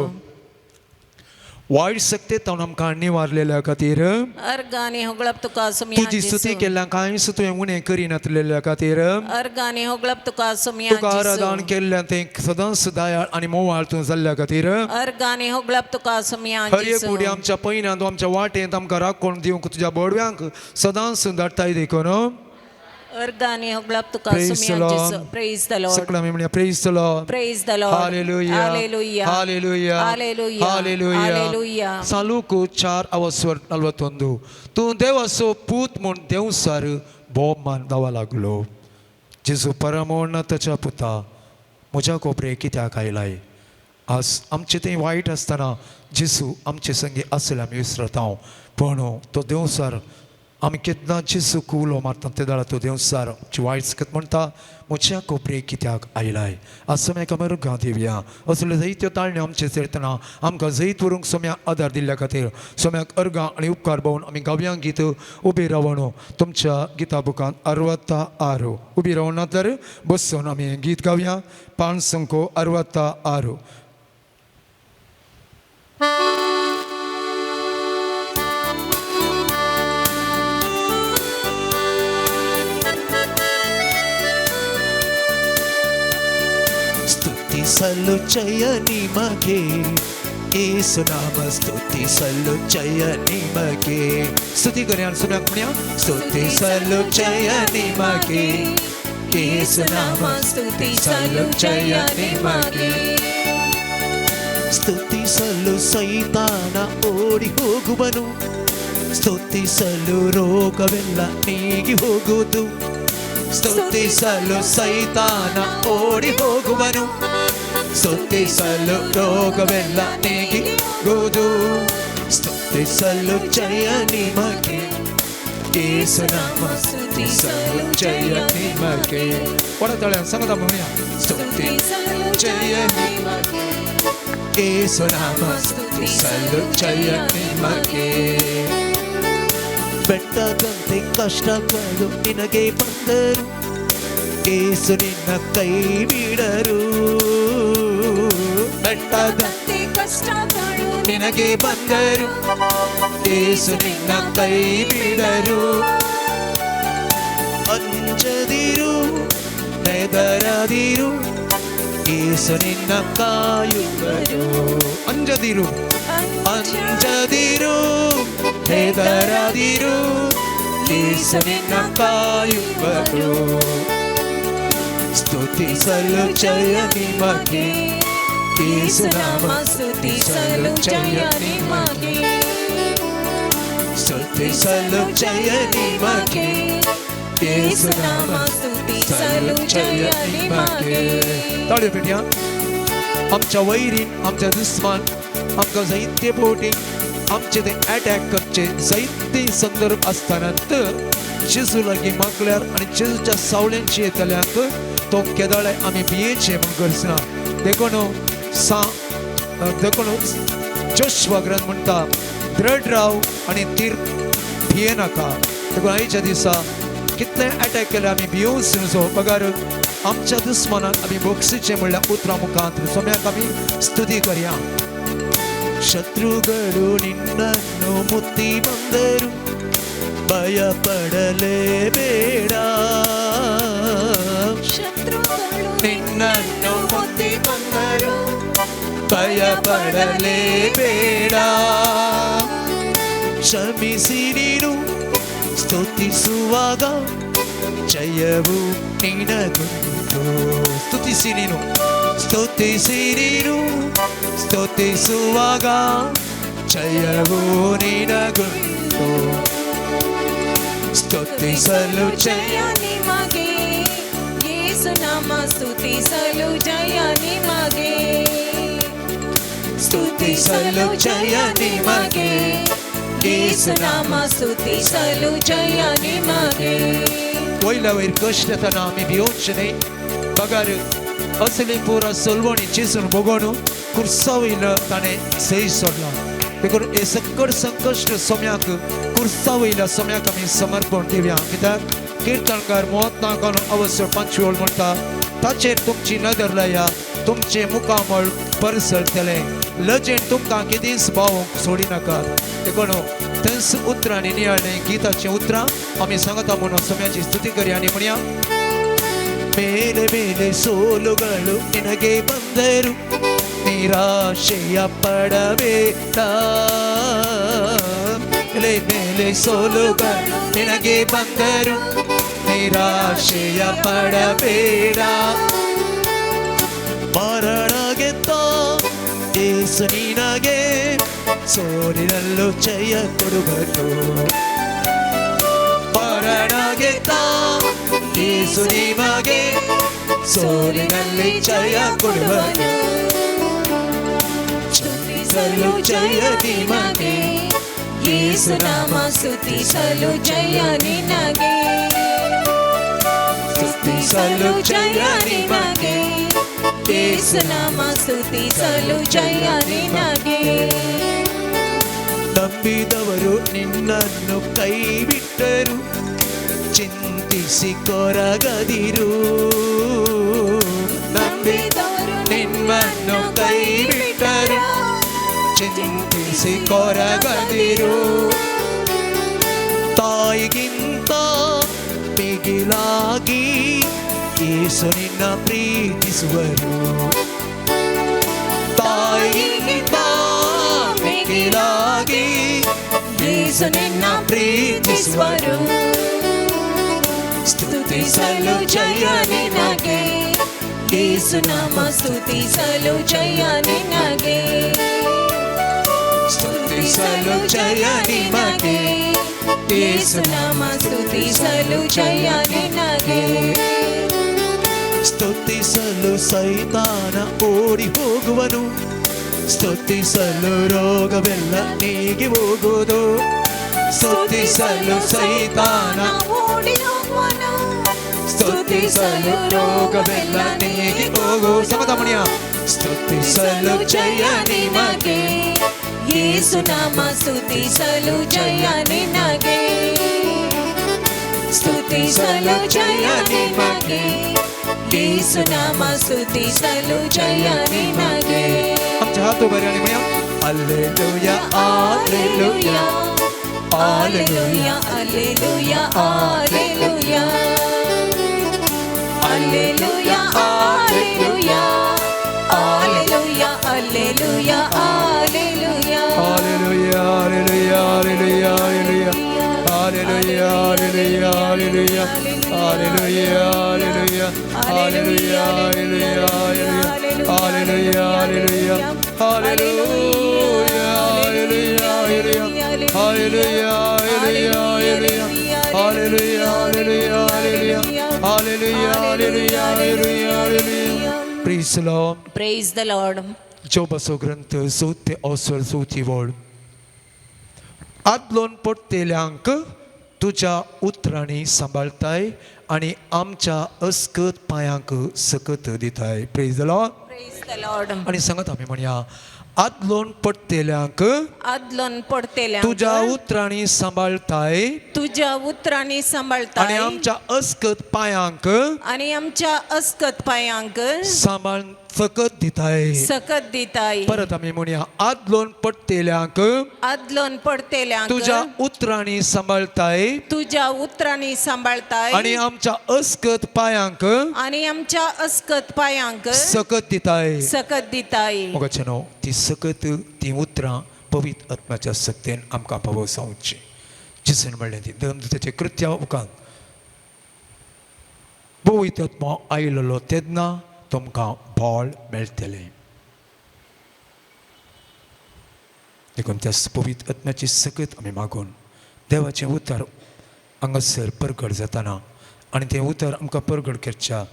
वायट सत्तेंत आमकां निवारलेल्या खातीर अर्गानी होगलाप तुका सोम्या तुजी स्तुती केल्या कांयच तुवें उणें करिनातलेल्या खातीर अर्गानी होगलाप तुका सोम्या तुका आराधन केल्लें तें सदांच दयाळ आनी मोवाळ तूं जाल्ल्या खातीर अर्गानी होगलाप तुका सोम्या हर एक फुडें आमच्या पैनांत आमच्या वाटेंत आमकां राखण दिवंक तुज्या बडव्यांक सदांच धाडटाय देखून अर्गानी होगलाप तुका सोम्या जेजू प्रेज द लॉर्ड सगळ्या म्हणया praise the Lord praise the Lord hallelujah hallelujah hallelujah hallelujah hallelujah hallelujah सालूक 4:41 तूं देवाचो पूत म्हूण देवसार भोवमान दावा लागलो जेजू परमोन्नताच्या पुता म्हज्या कोपरे कित्याक आयलाय आज आमचें तें वायट आसतना जेजू आमचे संगी आसले आमी विसरत हांव पण तो देवसार आमी केन्ना जेजू उलो मारता ते दाळा तो देवसार वायट सकत म्हणटा म्हज्या कोपरे कित्याक आयलाय आज सोम्याक आमी अर्गां दिवया असल्यो जायत्यो ताळण्यो आमचे चेरतना आमकां जैत व्हरूंक सोम्याक आदार दिल्ल्या खातीर सोम्याक अर्गां आनी उपकार भोवन आमी गावयां गीत उबी रावण तुमच्या गिता बुकांत 66 उबी रावून नातर बसून आमी हें गीत गावया 566 ಸಲ್ಲುಚ್ಚಯ ನಿಮಗೆ ಯೇಸು ನಾಮ ಸ್ತುತಿ ಸಲ್ಲುಚ್ಚಯ ನಿಮಗೆ स्तुती करया सोम्याक म्हणया ಸ್ತುತಿ ಸಲ್ಲುಚ್ಚಯ ನಿಮಗೆ ಯೇಸು ನಾಮ ಸ್ತುತಿ ಸಲ್ಲುಚ್ಚಯ ನಿಮಗೆ ಸ್ತುತಿಸಲು ಸೈತಾನ ಓಡಿ ಹೋಗುವನು, ಸ್ತುತಿಸಲು ರೋಗವೆಲ್ಲ ನೀಗಿ ಹೋಗುವುದು. ಸ್ತುತಿಸಲು ಸೈತಾನ ಓಡಿ ಹೋಗುವನು, ಸ್ತುತಿಸಲು ರೋಗವೆಲ್ಲ ನೀಗಿ ಹೋಗುವುದು. ಸ್ತುತಿಸಲು ಜಯ ನಿಮಗೆ, ಯೇಸುನಾಮ ಸ್ತುತಿಸಲು ಜಯ ನಿಮಗೆ. ಒಡತಾಳೆ ಸಂಗದ ಮನೆಯ ಸ್ತುತಿಸಲು ಜಯ ನಿಮಗೆ, ಯೇಸುನಾಮ ಸ್ತುತಿಸಲು ಜಯ ನಿಮಗೆ. ಬೆಟ್ಟದಂತೆ ಕಷ್ಟಗಳು ನಿನಗೆ ಬಂದರು, ಯೇಸು ನಿನ್ನ ಕೈ ಬಿಡರು. ಬೆಟ್ಟದಂತೆ ಕಷ್ಟಗಳು ನಿನಗೆ ಬಂದರು, ಯೇಸು ನಿನ್ನ ಕೈ ಬಿಡರು. ಅಂಜದಿರು, ಹೆದರದಿರು, ಯೇಸು ನಿನ್ನ ಕಾಯುವರು. ಅಂಜದಿರು, ಅಂಜದಿರು, ಹೆದರದಿರು, ಯೇಸು ನಿನ್ನ ಕಾಯುವರು. ಸ್ತುತಿಸಲು ಜಯ ನಿಮಗೆ, ಯೇಸುನಾಮ ಸ್ತುತಿಸಲು ಜಯ ನಿಮಗೆ. ಸ್ತುತಿಸಲು ಜಯ ನಿಮಗೆ, ಯೇಸುನಾಮ स्तुतीसलु जय निमगे. ताळ्यो पेटया. आमच्या वैरीन, आमच्या दुश्मन, आमकां जायते पोटी आमचे ते अटॅक करचे जायते संदर्भ आसतानात जेजू लागीं मागल्यार आनी जेजूच्या सावळ्यांची येतल्याक तो केदाळे आमी भियेचे म्हूण करचना. देखून जोशुआ ग्रंथ म्हणटा दृढ राव आनी तीर भियेनाका. देखून आयच्या दिसा कितले अटॅक केले आमी भिवूंच नजो. पगार आमच्या दुस्मानाक आमी बोक्सीचे म्हणल्यार उतरां मुखांत सोम्याक आमी स्तुती करया. ಶತ್ರುಗಳು ನಿನ್ನನ್ನು ಮುತ್ತಿ ಬಂದರು, ಭಯಪಡಲೇಬೇಡ. ಶತ್ರುಗಳು ನಿನ್ನನ್ನು ಮುತ್ತಿ ಬಂದರು, ಭಯಪಡಲೇಬೇಡ. ಶ್ರಮಿಸಿ ನೀನು ಸ್ತುತಿಸುವಾಗ ಜಯವು ನಿನಗುಂಟು. ಸ್ತುತಿಸಿ ನೀನು, ಸ್ತುತಿಸಿ ನೀನು ಸ್ತುತಿಸುವಾಗ ಜಯವು ನಿನಗುಂಟು. ಸ್ತುತಿಸಲು ಜಯ ನಿಮಗೆ, ಯೇಸುನಾಮ ಸ್ತುತಿಸಲು ಜಯ ನಿಮಗೆ. ಸ್ತುತಿಸಲು ಜಯ ನಿಮಗೆ, ಯೇಸುನಾಮ ಸ್ತುತಿಸಲು ಜಯ ನಿಮಗೆ. वयल्या वयर कश्ट येताना आमी भिवचे न्ही. पगार असली पुरा सोलवणी चिसून बघून कुर्सा वयलो ताणें सई सोडला. देखून हे सकट संकश्ट सोम्याक कुर्सा वयल्या सोम्याक आमी समर्पण दिवया. कित्याक किर्तनकार मोहत्नाकान अवसर 5 वेळ म्हणटा ताचेर तुमची नदर लाया, तुमचे मुखामळ परसळटले, लजेन तुमकां कितेंच भावूंक सोडी नाकात. देखून थंयच उतरांनी नियाळणे गीताचें उतरां आमी सांगता म्हणून सोम्याची स्तुती करया आनी म्हणया. ಮೇಲೆ ಮೇಲೆ ಸೋಲುಗಳು ನಿನಗೆ ಬಂದರು, ನಿರಾಶೆಯ ಪಡಬೇಡ. ಮೇಲೆ ಮೇಲೆ ಸೋಲುಗಳು ನಿನಗೆ ಬಂದರು, ನಿರಾಶೆಯ ಪಡಬೇಡ. ಮರಣ ಗೆದ್ದ ಯೇಸು ನಿನಗೆ ಸೋಲಿನಲ್ಲೂ ಜಯ ಕೊಡುವರು. ಮರಣ ಗೆದ್ದ ಯೇಸು ನಿಮಗೆ ಸೋಲಿನಲ್ಲಿ ಜಯ ಕೊಡುವನು. ಸ್ತುತಿಸಲು ಜಯ ನಿಮಗೆ, ಯೇಸುನಾಮ ಸ್ತುತಿಸಲು ಜಯ ನಿನಗೆ. ಸ್ತುತಿಸಲು ಜಯ ನಿಮಗೆ, ಯೇಸುನಾಮ ಸ್ತುತಿಸಲು ಜಯ ನಿನಗೆ. ನಂಬಿದವರು ನಿನ್ನನ್ನು ಕೈ ಬಿಟ್ಟರು, ಚಿಂತಿಸಿ ಕೊರಗದಿರು. ನಂಬಿದವರು ನಿನ್ನನ್ನು ಕೈ ಬಿಟ್ಟರು, ಚಿಂತಿಸಿ ಕೊರಗದಿರು. ತಾಯಿಗಿಂತ ಮಿಗಿಲಾಗಿ ಯೇಸು ನಿನ್ನ ಪ್ರೀತಿಸುವರು. ತಾಯಿಗಿಂತ ಮಿಗಿಲಾಗಿ ಯೇಸು ನಿನ್ನ ಪ್ರೀತಿಸುವರು. ಸ್ತುತಿಸಲು ಜಯ ನಿನಗೆ, ಯೇಸುನಾಮ ಸ್ತುತಿಸಲು ಜಯ ನಿನಗೆ ಸ್ತುತಿಸಲು ಜಯ ನಿಮಗೆ ಯೇಸುನಾಮ ಸ್ತುತಿಸಲು ಜಯ ನಿನಗೆ ಸ್ತುತಿಸಲು ಸೈತಾನ ಓಡಿ ಹೋಗುವನು ಸ್ತುತಿಸಲು ರೋಗವೆಲ್ಲ ನೀಗಿ ಹೋಗುವುದು ಸ್ತುತಿಸಲು ಸೈತಾನ ಓಡಿ ಹೋಗುವನು ಸ್ತುತಿಸಲು ರೋಗವೆಲ್ಲ ನೀಗಿ ಹೋಗು ಸಮತಮಣಿಯ ಸ್ತುತಿಸಲು ಜಯ ನಿಮಗೆ ಯೇಸುನಾಮ ಸ್ತುತಿಸಲು ಜಯ ನಿನಗೆ ಸ್ತುತಿಸಲು ಜಯ ನಿನಗೆ ಯೇಸುನಾಮ ಸ್ತುತಿಸಲು ಜಯ ನಿನಗೆ आमच्या हात उभारी आणि म्हणूया hallelujah hallelujah Alleluia, alleluia, alleluia. Alleluia, alleluia. Alleluia, alleluia, alleluia. Hallelujah, hallelujah, hallelujah, hallelujah. Hallelujah, hallelujah, hallelujah. Hallelujah, hallelujah, hallelujah, hallelujah. Hallelujah, hallelujah. Hallelujah, hallelujah, hallelujah. Hallelujah, hallelujah, hallelujah. Hallelujah, hallelujah, hallelujah. Hallelujah, hallelujah, hallelujah, hallelujah. Praise the Lord. Praise the Lord. जोबासो ग्रंथ सोते अवसर सोची वळ आदलोन पडतेल्यांक तुझ्या उतरांनी सांबाळताय आणि आमच्या अस्कत पायांक सकत दिताय. Praise the Lord. Praise the Lord. आणि सांगत आम्ही म्हणया आदलोन पडतेल्यांक आदलोन पडतेल्या तुझ्या उतरांनी सांबाळताय तुझ्या उतरांनी आणि सांभाळताय आमच्या अस्कत पायांक आणि आमच्या अस्कत पायांक सांभाळ सकत दिताय. सकत दिताय. परत आम्ही म्हणया आदलोन पडतेल्यांक आदलोन पडतेल्यांक तुझ्या उतरांनी सांभाळताय तुझ्या उतरांनी सांभाळताय आणि आमच्या अस्कत पायांक आणि आमच्या अस्कत पायांक सकत दिताय. सकत दिताय. मोगाचेनो ती सकत ती उतरां पवित्र आत्म्याच्या सक्तेन आमकां पावसावची. जिसून म्हणलें ती देवदूताचे कृत्या उपरांत पवित्र आत्मा आयिल्लो तेन्ना तुमकां बळ मेळटलें. देखून त्या पवित्र आत्म्याची सकत आमी मागून देवाचें उतर हांगासर परगट जाताना आनी तें उतर आमकां परगट करच्या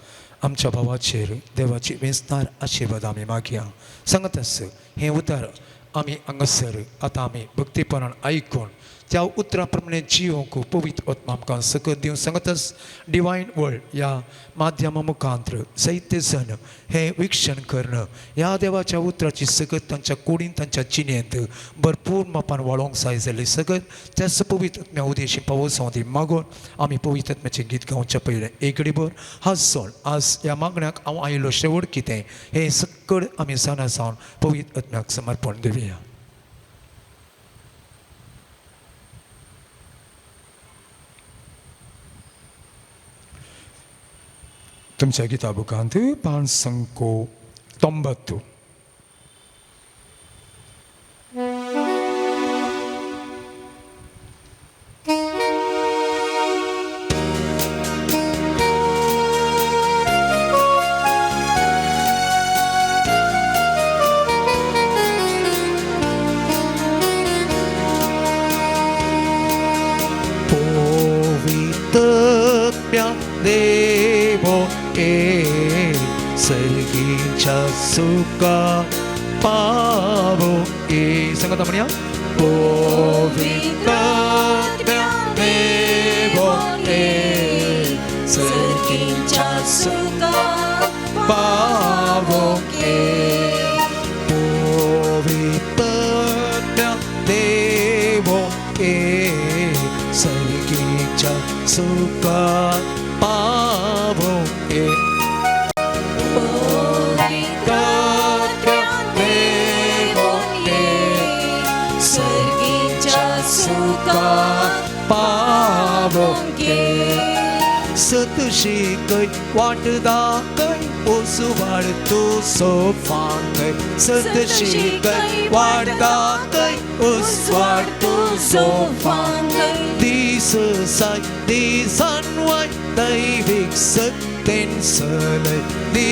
आमच्या भावाचेर देवाची वेंचणार आशिर्वाद आमी मागया. सांगत आस हें उतर आमी हांगासर आतां आमी भक्तीपणान आयकून त्या उतरा प्रमाणे जियोंक पवित्र आत्मा आमकां सकत दिवं सांगत आस. डिवायन वर्ल्ड ह्या माध्यमा मुखांतर जायते जण हें विक्षण करणं ह्या देवाच्या उतराची सकत तांच्या कुडींत तांच्या जिणेंत भरपूर मापान वाळोवंक जाय जाल्यार सकत त्याच पवित्र आत्म्या उदेशी पावसां दी मागून आमी पवित्र आत्म्याचें गीत गावच्या पयलें एक घडीभर हांस सोड आज ह्या मागण्याक हांव आयिल्लो शेवट कितें हें सकट आमी जाणा जावन पवित्र आत्म्याक समर्पण दिवया. तुमच्या गिता बुकांत पान संको 90 देवो ए सर्गीच्या सुका पावो ए सांगत म्हणया पवित्र देवो ए सर्गीच्या सुका पावो ए पवित्र देवो ए सर्गीच्या सुका पावो ए सतशी कै वाटदा कै ओसु वाढतो सोफांकै सतशी कै वाटदा कै ओस वाढतो सोफांकै दिस साय दिसान वाय दैविक सत्य तेंसलय दी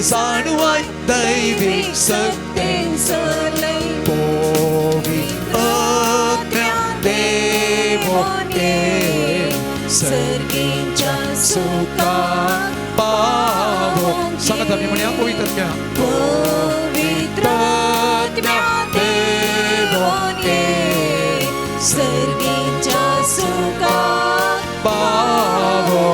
जाणवाय दैविक सत्य पोवी अज्ञा देवोने सर्गींच्या सुखा पावो सांगत आम्ही म्हणूया पवित्रज्ञा पवित्रज्ञा देवोने सर्गींच्या सुखा पावो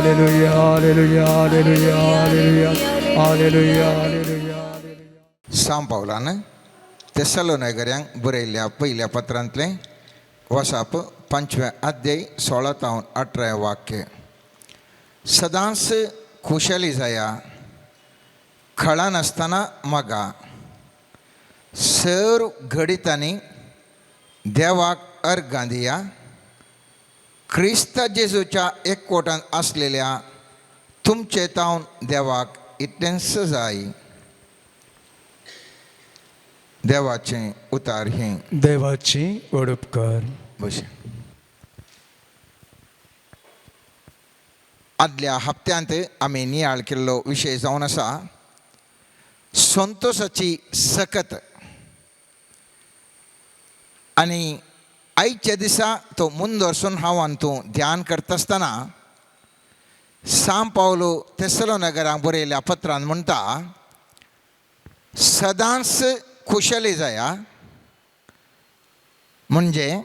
Alleluia, Alleluia, Alleluia, Alleluia, Alleluia, Alleluia, Hallelujah, hallelujah, hallelujah, hallelujah, hallelujah, hallelujah. साम पावलानं तेसलोनिकऱ्यांक बरयल्ल्या पहिल्या पत्रांतले वसाप 5 अध्याय 16 ते 18 वाक्य. सदांच खुशाली जाया, खळा नासतना मागा, सर घडितांनी देवाक अर्घां दिया, ख्रिस्त जेजूच्या एकवटान असलेल्या तुमचे तावन देवाक इतलेंच जाय. देवाचे उतार हे देवाची वडपकार. बस. आदल्या हप्त्यांत आमी नियाळ केल्लो विशय जावन आसा संतोशाची सकत. आनी आयच्या दिसा तो मुंदरसून हांव आनी तूं ध्यान करता आसतना साम पावलो तेसलोनिकऱ्यांक बरयल्ल्या पत्रांत म्हणटा सदांच खुशाली जाया, म्हणजे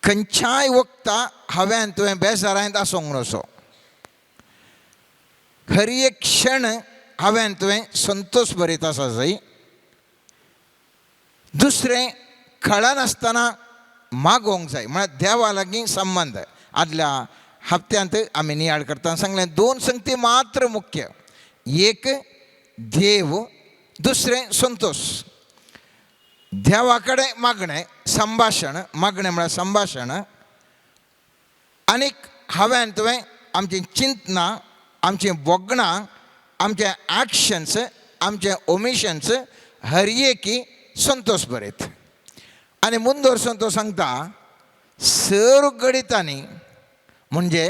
खंयच्याय वखदां हांवें तुवें बेजारांत आसूंक नसो, हर एक क्षण हांवें तुवें संतोश भरीत आसा जाय. दुसरें खळा नासतना मागोवंक जाय, म्हळ्यार देवा लागीं संबंद. आदल्या हप्त्यांत आमी नियाळ करतना सांगलें 2 संगती मात्र मुख्य. एक देव, दुसरें संतोष. देवा कडेन मागणें संभाशण, मागणें म्हळ्यार संभाशण. आनीक हांवें तुवें आमचीं चिंतनां, आमचीं बोगणां, आमचे एक्शन्स, आमचे ओमिशन्स हर एकी संतोष बरयत. आनी मुंदरसून तो सांगता सर गणितांनी, म्हणजे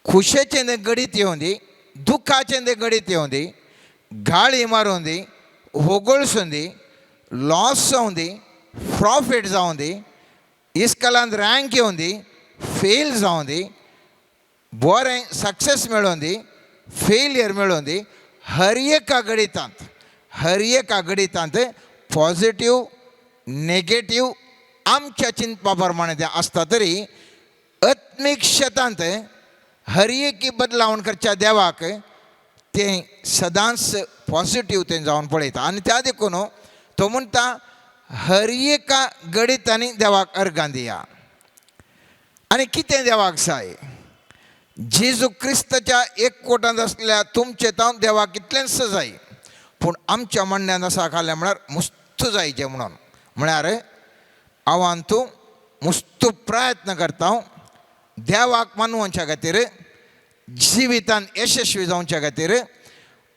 खुशेचें तें गणीत येवं दी, दुखाचें तें गणीत येवं दी, गाळी मारूं दी, होगळसूं दी, लॉस जावं दी, प्रॉफिट जावं दी, इस्कलांत रँक येवं दी, फेल जावं दी, बरें सक्सेस मेळोवन दी, फेलियर मेळोवन दी, हर एका गणितांत पॉझिटिव्ह नेगेटिव्ह आमच्या चिंतपा प्रमाणे तें आसता. तरी आत्मीक शेतांत हर एकी बदलावण करच्या देवाक तें सदांच पॉझिटिव्ह तें जावन पळयता. आनी त्या देखून तो म्हणटा हर एका गणितांनी देवाक अर्घां दिया. आनी कितें देवाक जाय? जेजू क्रिस्ताच्या एकवटांत आसलेल्या तुमचे तावन देवाक इतलेंच जाय. पूण आमच्या म्हणण्यान आसा खालें म्हळ्यार मुस्त जायचें म्हणून. म्हळ्यार हांव आनी तूं मुस्त प्रयत्न करता देवाक मानवच्या खातीर, जिवितान यशस्वी जावच्या खातीर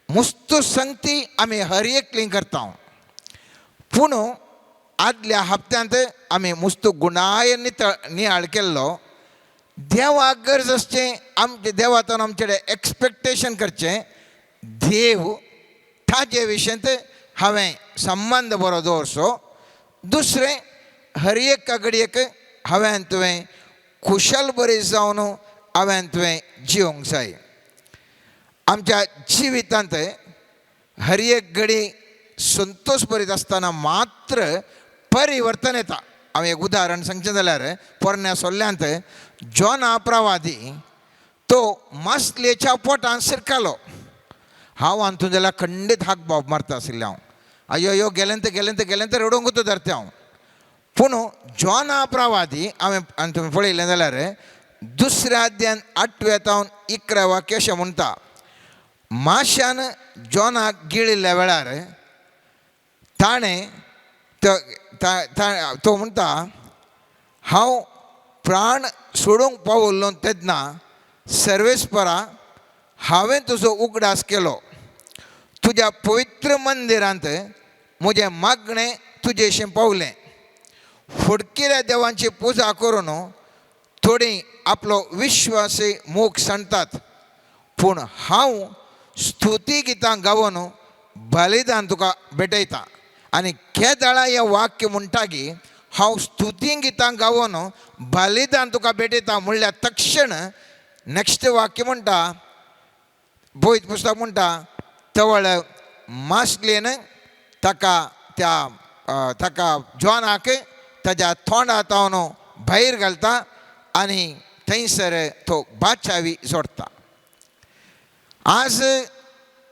मुस्त संगती आमी हर एकलीं करता. पूण आदल्या हप्त्यांत आमी मुस्त गुणाय नियाळ केल्लो. देवाक गरज आसचें, आमचे देवातून आमचे कडेन एक्सपेक्टेशन करचें. देव ताचे विशयंत हांवें संबंद बरो दवरचो. दुसरें हर एका घडयेक हांवें तुवें खुशाल बरी जावन हांवें तुवें जिवंक जाय. आमच्या जिवितांत हर एक घडी संतोश भरीत आसतना मात्र परिवर्तन येता. हांव एक उदाहरण सांगचें जाल्यार पोरण्या सोल्ल्यांत जॉना प्रवादी तो मासलेच्या पोटान शिरकालो. हांव आनी तूं जाल्यार खंडीत हाक बाब मारता आशिल्लें. हांव अयो गेलें रडोंक वता धरते हांव. पूण जॉना प्रवादी हांवें आनी तुमी पळयलें जाल्यार दुसऱ्या अध्यायान 8वें तावन 11 वाक्य अशें म्हणटा, माश्यान जॉनाक गिळिल्ल्या वेळार ताणे तो म्हणटा हांव प्राण सोडूंक पावल्लो तेन्ना सर्वेस्परा हांवें तुजो उगडास केलो. तुज्या पवित्र मंदिरांत म्हजें मागणें तुजेशें पावलें. फुडकिऱ्या देवांची पुजा करून थोडीं आपलो विश्वासी मोग सांडटात, पूण हांव स्तुती गितां गावन बलिदान तुका भेटयता. आनी केदाळा हें वाक्य म्हणटा की हांव स्तुती गितां गावन बलिदान तुका भेटयता म्हणल्यार तक्षण नेक्स्ट वाक्य म्हणटा, बोईत पुस्तक म्हणटा, तवळ मासलेन ताका जॉनाक ताज्या तोंडांत हांव भायर घालता आनी थंयसर तो बादशावी जोडटा. आज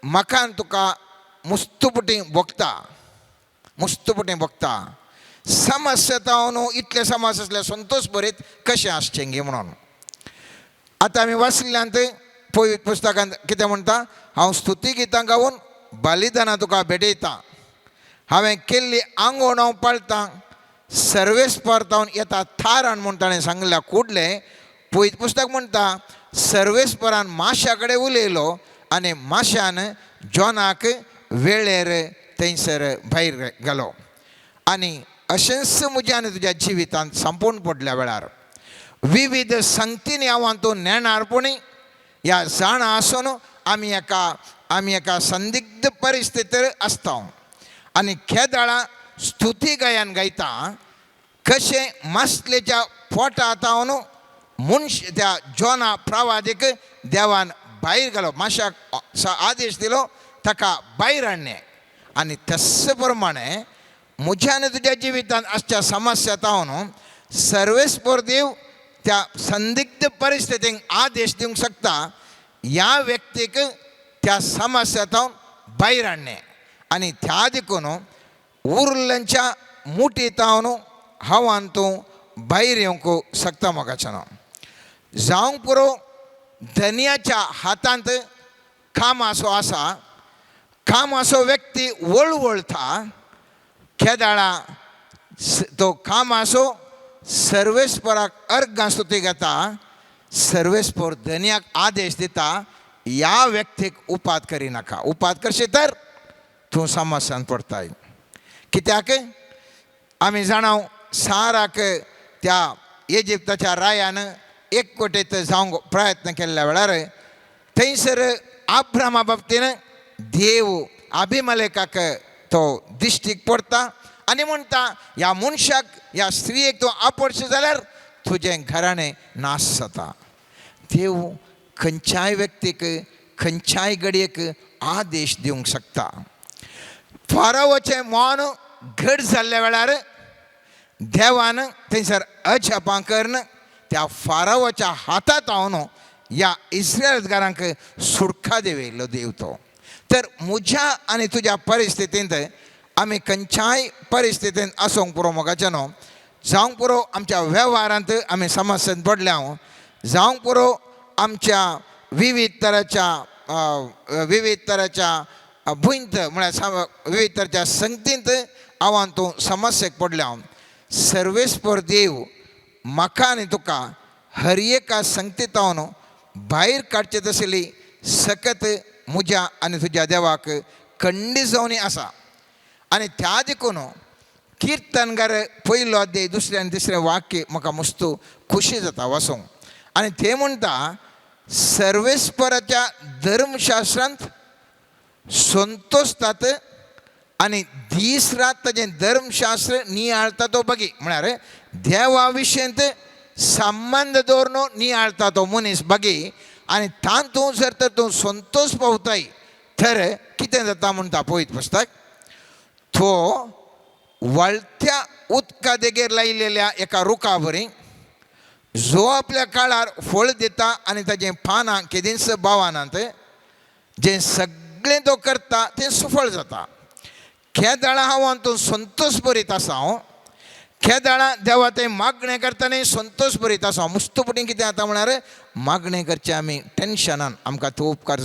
म्हाका तुका मुस्तुपटी भोगता समस्या हांव इतले समस्या आसल्या संतोष बरेत कशें आसचें गे म्हणून. आतां आमी वाचल्यांत पवित्र पुस्तकांत कितें म्हणटा, हांव स्तुती गितां गावून बलिदानां तुका भेटयता. हांवें केल्ली आंगवण हांव पाळटां. सर्वेस्परांत येता थारान म्हूण ताणें सांगल्या कुडले पवित्र पुस्तक म्हणटा सर्वेस्परान माश्या कडेन उलयलो आनी माश्यान जॉनाक वेळेर थंयसर भायर घालो. आनी अशेंच म्हज्या आनी तुज्या जिवितांत संपूर्ण पडल्या वेळार विविध संगतींनी हांव तूं नेणारपणी ह्या जाणा आसून आमी एका संदिग्ध परिस्थितीर आसता. आनी केदाळा स्तुती गायन गायता कशें मासलेच्या पोटांत हांव मनश त्या जॉना प्रवादीक देवान भायर घालो, माश्याक आदेश दिलो ताका भायर हाडणें. आनी तस प्रमाणे म्हज्या आनी तुज्या जिवितांत आसच्या समस्यांत हांव सर्वेस्पर देव त्या संदिग्ध परिस्थितीक आदेश दिवंक शकता. ह्या व्यक्तीक त्या समस्यांत हांव भायर हाडणें आनी त्या देखून उरल्यांच्या मुठींत हांव तूं भायर येवंक शकता. मोगाच्यान जावंक पुरो धन्याच्या हातांत कामाचो आसा, कामाचो व्यक्ती वळवळता. केदाळा तो कामाचो सर्वेस्पराक अर्गां स्तुती घेता. सर्वेस्पर धन्याक आदेश दिता ह्या व्यक्तीक उपाद करिनाका. उपाद करशी तर तूं समस्यांत पडटाय. कित्याक आमी जाणाव साराक त्या इजिप्ताच्या रायान एकवटीत जावंक प्रयत्न केल्ल्या वेळार थंयसर अब्रामा बाबतीन देव अभिमलेकाक तो दिश्टीक पडटा आनी म्हणटा ह्या मनशाक ह्या स्त्रियेक तूं आपडशी जाल्यार तुजें घराणें नाश जाता. देव खंयच्याय व्यक्तीक खंयच्याय घडयेक आदेश दिवंक शकता. फारावाचें मन घट जाल्ल्या वेळार देवान थंयसर अजापां करून त्या फारावाच्या हातांत हांव ह्या इस्रायलकारांक सुटका देवयलो देव तो. तर म्हज्या आनी तुज्या परिस्थितींत आमी खंयच्याय परिस्थितींत आसूंक पुरो मोगाचें न्हू. जावंक पुरो आमच्या वेव्हारांत आमी समस्यांत पडल्या, जावंक पुरो आमच्या विविध तराच्या भुंयत म्हळ्यार विविध तराच्या संगतींत हांव तूं समस्येक पडल्या. सर्वेस्पर देव म्हाका आनी तुका हर एका संगतींत हांव भायर काडचें तसली सकत म्हज्या आनी तुज्या देवाक खंडी जावनी आसा. आनी त्या देखून किर्तनकार पयलो अध्याय दुसरें आनी तिसरें वाक्य म्हाका मस्त खुशी जाता वाचूंक. आनी ते म्हणटा सर्वेस्पराच्या धर्मशास्त्रांत संतोशतात आनी दीस रात ताजें धर्मशास्त्र नियाळता तो बगी. म्हळ्यार देवा विशयंत संबंध दवरून नियाळता तो मनीस बगी. आनी तातूंत जर तर तूं संतोश पावताय तर कितें जाता म्हणटा पळयत पुस्तक, तो वळत्या उदका देगेर लायिल्ल्या एका रुखा बरी जो आपल्या काळार फळ दिता आनी ताजें पानां केदींच भावानांत जें सगळें तो करता तें सुफळ जाता. केदाळा हांव तूं संतोश बरीत आसा. खेदाळा देवा ते मागणे करताना संतोष भरीत आसा मुस्तपटीं कितें जाता म्हळ्यार मागणे करचे आमी टेन्शनान आमकां तो उपकार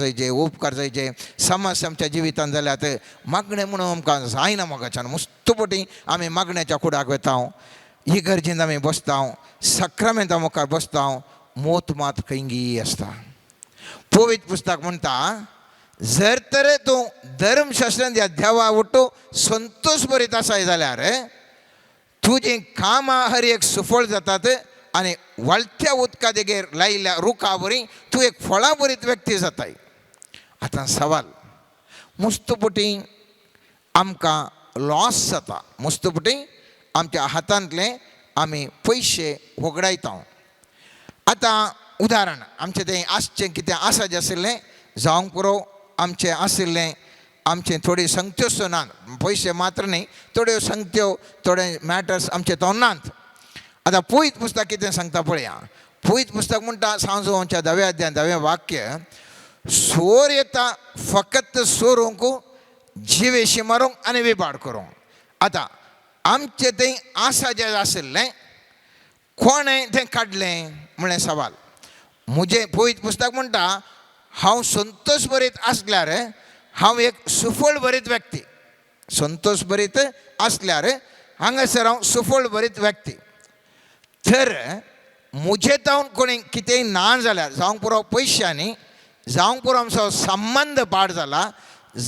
जायचे समस्या आमच्या जिवितांत जाल्यात मागणे म्हणून आमकां जायना मोगाच्यान मुस्तपटीं आमी मागण्याच्या कुडाक वता इगर्जेंत आमी बसता सक्रामेंता मुखार बसता मोत मात खंयगी आसता पवित्र पुस्तक म्हणटा जर तर तूं धर्मशास्त्रांत ह्या देवा वटो संतोष भरीत आसाय जाल्यार तुजें कामां हर एक सुफळ जातात आनी वळत्या उदका देगेर लायिल्ल्या रुखा बरी तूं एक फळां भरीत व्यक्ती जाताय आतां सवाल मुस्तपटीं आमकां लॉस जाता मुस्तपटीं आमच्या हातांतले आमी पयशे वगडायता आतां उदाहरण आमचें तें आसचें कितें आसा जें आशिल्लें जावंक पुरो आमचें आशिल्लें आमचे थोडी संगत्यो सुनात पयशे मात्र न्ही थोड्यो संगत्यो थोडे मॅटर्स आमचे तो नात आतां पवित्र पुस्तक कितें सांगता पळया पवित्र पुस्तक म्हणटा सांजोवच्या 10व्या अध्यायान 10वें वाक्य सोर येता फकत सोरूंक जिवेशी मारूंक आनी विबाड करूंक आतां आमचें तें आसा जें आशिल्लें कोणें तें काडलें म्हणलें सवाल म्हजें पवित्र पुस्तक म्हणटा हांव संतोष भरीत आसल्यार हांव एक सुफळ भरीत व्यक्ती संतोष भरीत आसल्यार हांगासर हांव सुफळ भरीत व्यक्ती तर म्हजे तावन कोणी कितेंय ना जाल्यार जावंक पुरो पयशांनी जावंक पुरो आमचो संबंद पाड जाला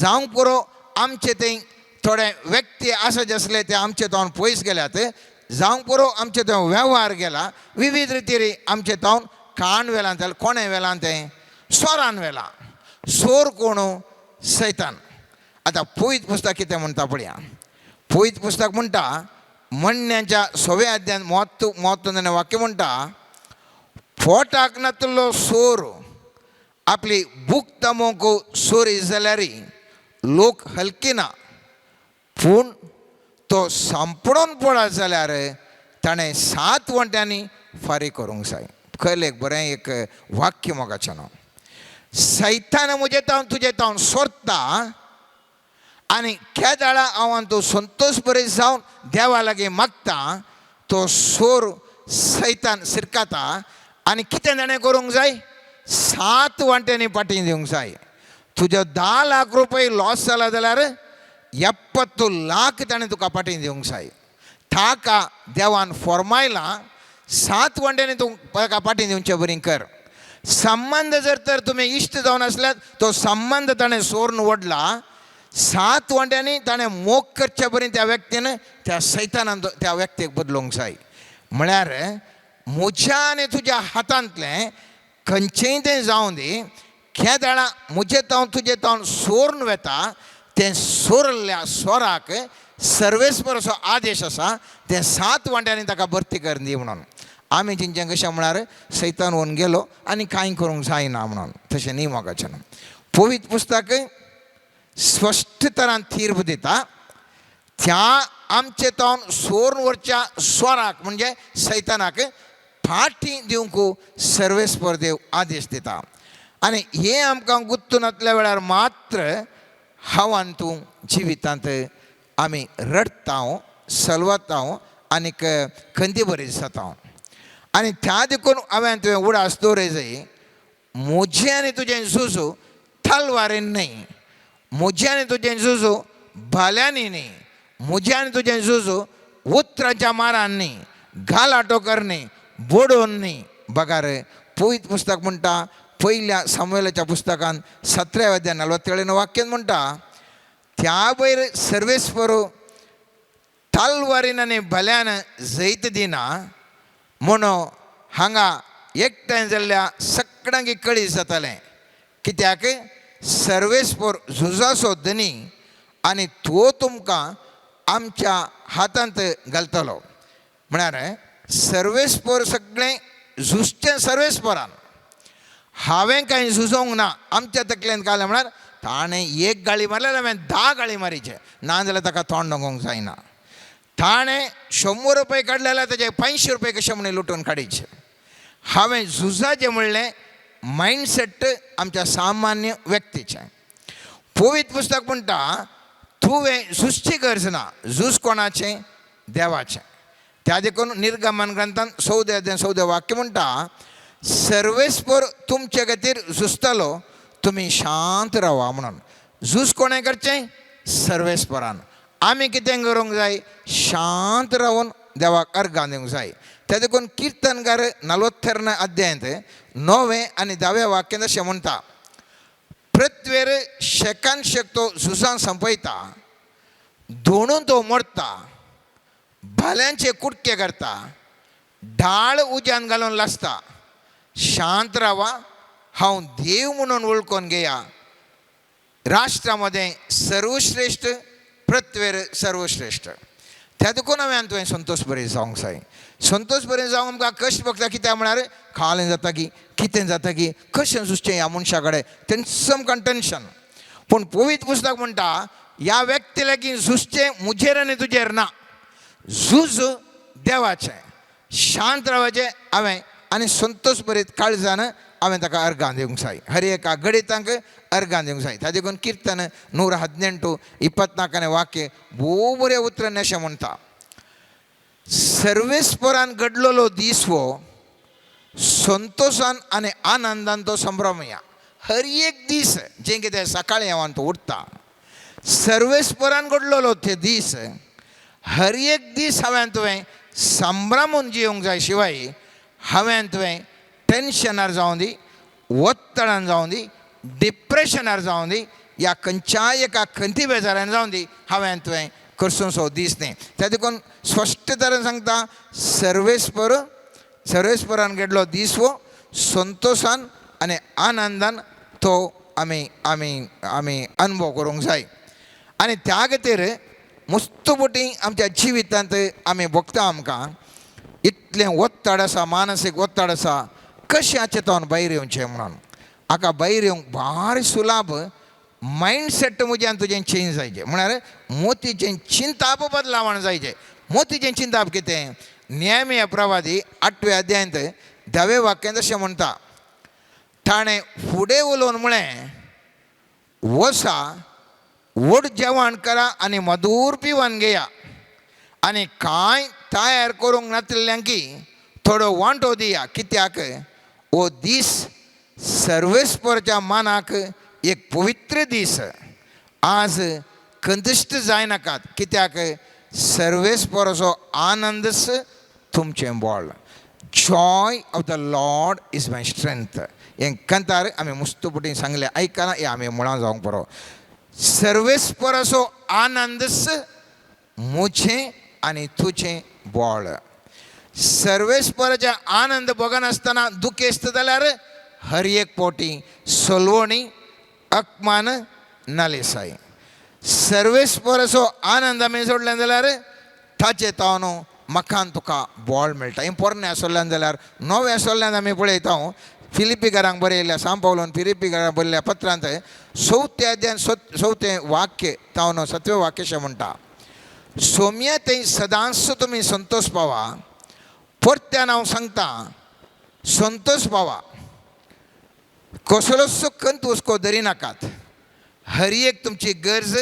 जावंक पुरो आमचे तें थोडे व्यक्ती आसा जे आसले ते आमचे तावन पयस गेल्यात जावंक पुरो आमचे तो वेव्हार गेला विविध रितीन आमचे तावन काण वेलां जाल्यार कोणें वेलां तें सोरान वेलां सोर कोण सैतान आतां पवित्र पुस्तक कितें म्हणटा पळया पवित्र पुस्तक म्हणटा म्हणण्याच्या 6व्या अध्यायान 31 वाक्य म्हणटा पोटाक नातलो सोर आपली भूक तमोवंक सोरी जाल्यार लोक हलकी ना पूण तो सांपडून पडत जाल्यार ताणें 7 वंट्यांनी फारीक करूंक जाय खंय एक बरें एक वाक्य मोगाचें न्हू सैतान म्हजे तावन तुजे तावन सोरता आनी केदाळा हांव तूं संतोष भरीत जावन देवा लागीं मागता तो सोर सैतान सिरकाता आनी कितें ताणें करूंक जाय 7 वांट्यांनी पाटी दिवंक जाय तुजो 10 लाख रुपया लॉस जाला जाल्यार 70 लाख ताणें तुका पाटी दिवंक जाय ताका देवान फॉर्मायलां 7 वांट्यांनी तूं ताका पाटी दिवचें बरी कर संबंध जर तर तुमी इश्ट जावन आसल्यात तो संबंध ताणें सोरून ओडला 7 वांट्यांनी ताणें मोग करचे बरी त्या व्यक्तीन त्या सैतानान त्या व्यक्तीक बदलूंक जाय म्हळ्यार म्हज्या आनी तुज्या हातांतलें खंयचेंय तें जावं दी केदाळा म्हजें तावन तुजें तावन सोरून वेता तें सोरल्ल्या सोराक सर्वेस्पराचो आदेश आसा तें 7 वांट्यांनी ताका भरती कर दी म्हणून आमी जिंचें कशें म्हळ्यार सैतान व्हरून गेलो आनी कांय करूंक जायना म्हणून तशें न्ही मोगाचें न्हू पवित्र पुस्तक स्पश्ट तरान तीर्प दिता त्या आमचे तावन सोरून व्हरच्या स्वराक म्हणजे सैतानाक फाटी दिवंक सर्वेस्पर देव आदेश दिता आनी हें आमकां गुर्तून आसल्या वेळार मात्र हांव आनी तूं जिवितांत आमी रडटा सलवता आनीक खंती बरी जाता आनी त्या देखून हांवें तुवें उडास दवरय जाय म्हजें आनी तुजें झुजू तलवारीन न्ही म्हजें आनी तुजें झुजू भाल्यांनी न्ही म्हजें आनी तुजें झुजू उतराच्या मारान न्ही घालाटोकर न्ही बोडोवन न्ही बगार पवित्र पुस्तक म्हणटा पयल्या सामुएलाच्या पुस्तकान 17व्या अध्यायान 47 वाक्यान म्हणटा त्या भायर सर्वेस्परू तलवारीन आनी भल्यान जैत दिना म्हणून हांगा एकठांय जाल्ल्या सगळ्यांक कळीस जातालें कित्याक सर्वेस्पर झुजाचो धनी आनी तो तुमकां आमच्या हातांत घालतलो म्हळ्यार सर्वेस्पर सगळें झुजचें सर्वेस्परान हांवें कांय झुजोवंक ना आमच्या तकलेंत घालें म्हळ्यार ताणें 1 गाळी मारल्यार हांवें 10 गाळी मारीचे ना जाल्यार ताका तोंड दाखोवंक जायना ताणें 100 रुपया काडले जाल्यार ताचे 500 रुपया कशे म्हणे लुटून काडीचे हांवें झुजाचें म्हणलें मायंडसेट आमच्या सामान्य व्यक्तीचें पवित्र पुस्तक म्हणटा तुवें झुजची गरज ना झूज कोणाचें देवाचें त्या देखून निर्गमन ग्रंथान 14 वाक्य म्हणटा सर्वेस्पर तुमचे खातीर झुजतलो तुमी शांत रावा म्हणून. झूज कोणें करचें? सर्वेस्परान. आमी कितें करूंक जाय? शांत रावून देवाक अर्घां दिवंक जाय. त्या देखून कीर्तनकार 42 अध्यायांत 9 आनी 10 वाक्यांत अशें म्हणटा प्रत्येर शेकान शेक तो झुजां संपयता, धोणून तो मोडटा, भाल्यांचे कुटके करता, ढाळ उज्यान घालून लासता. शांत रावा, हांव देव म्हणून वळखून घेया. राष्ट्रामध्ये सर्वश्रेष्ठ, प्रत्येर सर्वश्रेष्ठ. त्या देखून हांवें तुवें संतोश बरें जावंक जाय. संतोश बरें जावंक आमकां कश्ट भोगता कित्याक म्हळ्यार खालें जाता की कितें जाता की कशें झुजचें ह्या मनशा कडेन तें समकां टेन्शन. पूण पवित्र पुस्तक म्हणटा ह्या व्यक्ती लागीं झुजचें मुजेर आनी तुजेर ना. झूज देवाचें. शांत रावचें हांवें आनी संतोश बरें काळजान हांवें ताका अर्घां दिवंक जाय. हर एका गणितांक अर्घां दिवंक जाय. ताजे करून कीर्तन 118 24 वाक्य भोव बरें उतरान अशें म्हणटा सर्वेस्परान घडलोलो दीस वो संतोशान आनी आनंदान तो संभ्रमया. हर एक दीस जें कितें सकाळीं हांव तो उठता सर्वेस्परान घडलोलो ते दीस हर एक दीस हांवें तुवें संभ्रमून जिवंक जाय. शिवाय हांवें तुवें टेन्शनार जावं दी, वत्तडान जावं दी, डिप्रेशनार जावं दी, या खंयच्याय एका खंती बेजारान जावं दी हांवें तुवें करसूंचो दीस न्ही. त्या देखून स्पश्ट तरेन सांगता सर्वेस्परान घडलो दीस वो संतोशान आनी आनंदान तो आमी आमी आमी अनुभव करूंक जाय. आनी त्या खातीर मुस्तुबटी आमच्या जिवितांत आमी भोगता आमकां इतलें वत्तड आसा, मानसीक वत्तड आसा, कशें हाचेंतल्यान भायर येवचें म्हणून. हाका भायर येवंक भारी सुलाभ मायंडसेट म्हज्यान तुजें चेंज जायचें. म्हळ्यार मोतीचें चिंताप बदलावण जायचें. मोतीचें चिंताप कितें? नेहमिया प्रवादी 8 अध्यायांत 10 वाक्यांत अशें म्हणटा ताणें फुडें उलोवन म्हळें वसा व्हड जेवण करा आनी मधूर पिवन घेया आनी कांय तयार करूंक नातिल्ल्यांकी थोडो वांटो दिया. कित्याक हो दीस सर्वेस्परच्या मानाक एक पवित्र दीस. आज कंदिश्ट जायनाकात कित्याक सर्वेस्पराचो आनंदच तुमचें बळ. Joy of the Lord is my strength. हें कंतार आमी मुस्तुबटीन सांगलें आयकना हें आमी मुळां जावंक बरो. सर्वेस्पराचो आनंदच मुझें आनी तुजें बळ. सर्वेस्पराच्या आनंद भोगनासतना दुख येता जाल्यार हर एक पोटी सोलवणी अकमान नालेसाय. सर्वेस्पराचो आनंद आमी सोडलें जाल्यार ताचे तावनो म्हाकान तुका बळ मेळटा. हें पोरनें आसोल्ल्यान जाल्यार नवें आसोल्ल्यान आमी पळयता फिलिपिकारांक बरयल्या सांब पावलोन फिलिपिकारांक बरयल्या पत्रांत 4 अध्याय 4 वाक्य तावनो 7 वाक्य अशें म्हणटा सोम्या थंय सदांच तुमी संतोश पावा. परत्यान हांव सांगता संतोश पावा. कसलोच कंत हुस्को धरी नाकात. हर एक तुमची गरज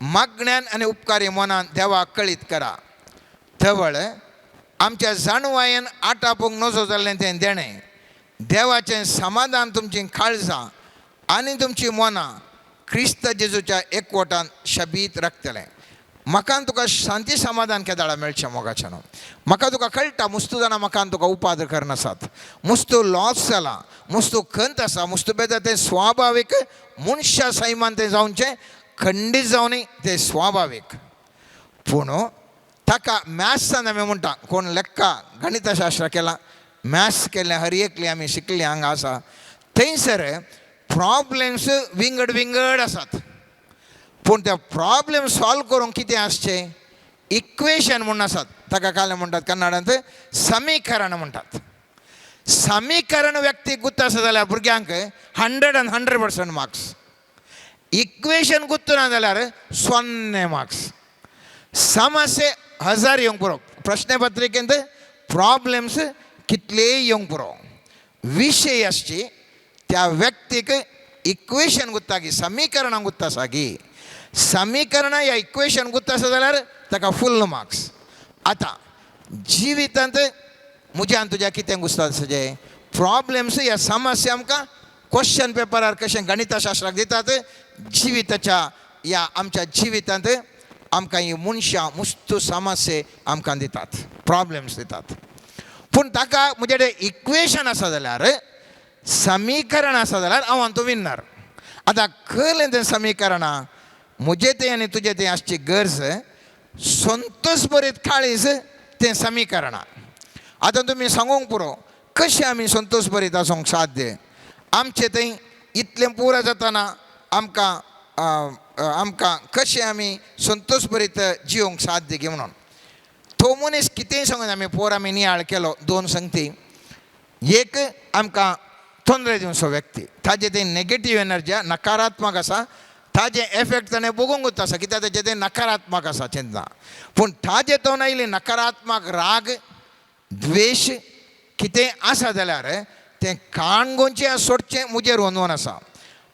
मागण्यान आनी उपकारी मनान देवाक कळीत करा. थवळ आमच्या जाणवायेन आटापूंक नजो जाल्लें तें देणें देवाचें समाधान तुमची काळजां आनी तुमची मनां क्रिस्त जेजूच्या एकवटान शबीत राखतलें. म्हाका तुका शांती समाधान केदाळा मेळचें मोगाचें न्हू. म्हाका तुका कळटा मुस्तू जाणां म्हाका तुका उपाद करनासात. मुस्तू लॉस जाला, मुस्तू खंत आसा, मुस्तू बेजार तें स्वाभावीक मनशा सैमान तें जावचें खंडीत जावनी तें स्वाभावीक. पूण ताका मॅथ्सान आमी म्हणटा कोण लेक्का गणितशास्त्र केलां मॅथ्स केल्लें हर एकलें आमी शिकलें हांगा आसा थंयसर प्रॉब्लेम्स विंगड विंगड आसात. पूण ते प्रॉब्लेम सॉल्व करूंक कितें आसचें इक्वेशन म्हणून आसात. ताका काय म्हणटात कन्नडांत समीकरण म्हणटात. समीकरण व्यक्तीक गुत्त आसा जाल्यार भुरग्यांक 100% मार्क्स. इक्वेशन गुत्तू ना जाल्यार 0 मार्क्स. समस्ये 1000 येवंक पुरो. प्रश्नपत्रिकेंत प्रॉब्लेम्स कितलेय येवंक पुरो. विशय आसची त्या व्यक्तीक इक्वेशन गुत्ता गी समीकरणां गुत्ता आसा गी. समीकरणां या इक्वेशन गुत्ता आसा जाल्यार ताका फुल्ल मार्क्स. आतां जिवितांत म्हज्यान तुज्या कितें गुसता सजे प्रॉब्लेम्स ह्या समस्या आमकां क्वेश्चन पेपरार कशें गणितशास्त्राक दितात जिविताच्या ह्या आमच्या जिवितांत आमकां ही मनशां मुस्तू समस्या आमकां दितात प्रॉब्लेम्स दितात पूण ताका म्हजे कडेन इक्वेशन आसा जाल्यार समीकरण आसा जाल्यार हांव तो विन्नर आतां खंय तें समीकरणां म्हजें तें आनी तुजें तें आसची गरज संतोश भरीत काळीज तें समीकरणां आतां तुमी सांगूंक पुरो कशें आमी संतोश भरीत आसूंक साध्य आमचें तें इतलें पुरो जातना आमकां कशें आमी संतोश भरीत जिवंक साध्य गे म्हणून तो मनीस कितेंय सांगून आमी नियाळ केलो दोन संगती एक आमकां तोंदरे दिवचो व्यक्ती ताजे तें नेगेटीव एनर्जी नकारात्मक आसा ताजे एफेक्ट ताणें बघूंकूच आसा कित्याक ताजें तें नकारात्मक आसा चिंता पूण ताजे तोंड आयली नकारात्मक राग द्वेश कितें आसा जाल्यार तें काणगोंचें सोडचें मुजेर वनवन आसा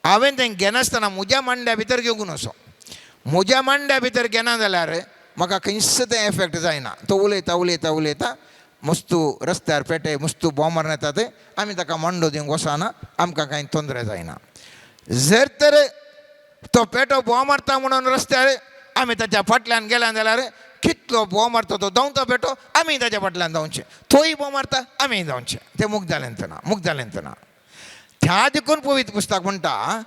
हांवें तें घेनासतना म्हज्या मांड्या भितर घेवून वचो म्हज्या मांड्या भितर घेना जाल्यार म्हाका खंयच तें एफेक्ट जायना तो उलयता उलयता उलयता मस्तू रस्त्यार पेटे मस्तू बॉमर येतात आमी ताका मांडो दिवंक वचना आमकां कांय तोंदरे जायना जर तर तो पेटो बोवा मारता म्हणून रस्त्यार आमी ताच्या फाटल्यान गेल्या जाल्यार कितलो बोवा मारता तो धांवता पेटो आमी ताच्या फाटल्यान धांवचें तोय बोवा मारता आमी धांवचें तें मुख जालें ना त्या देखून पवित्र पुस्तक म्हणटा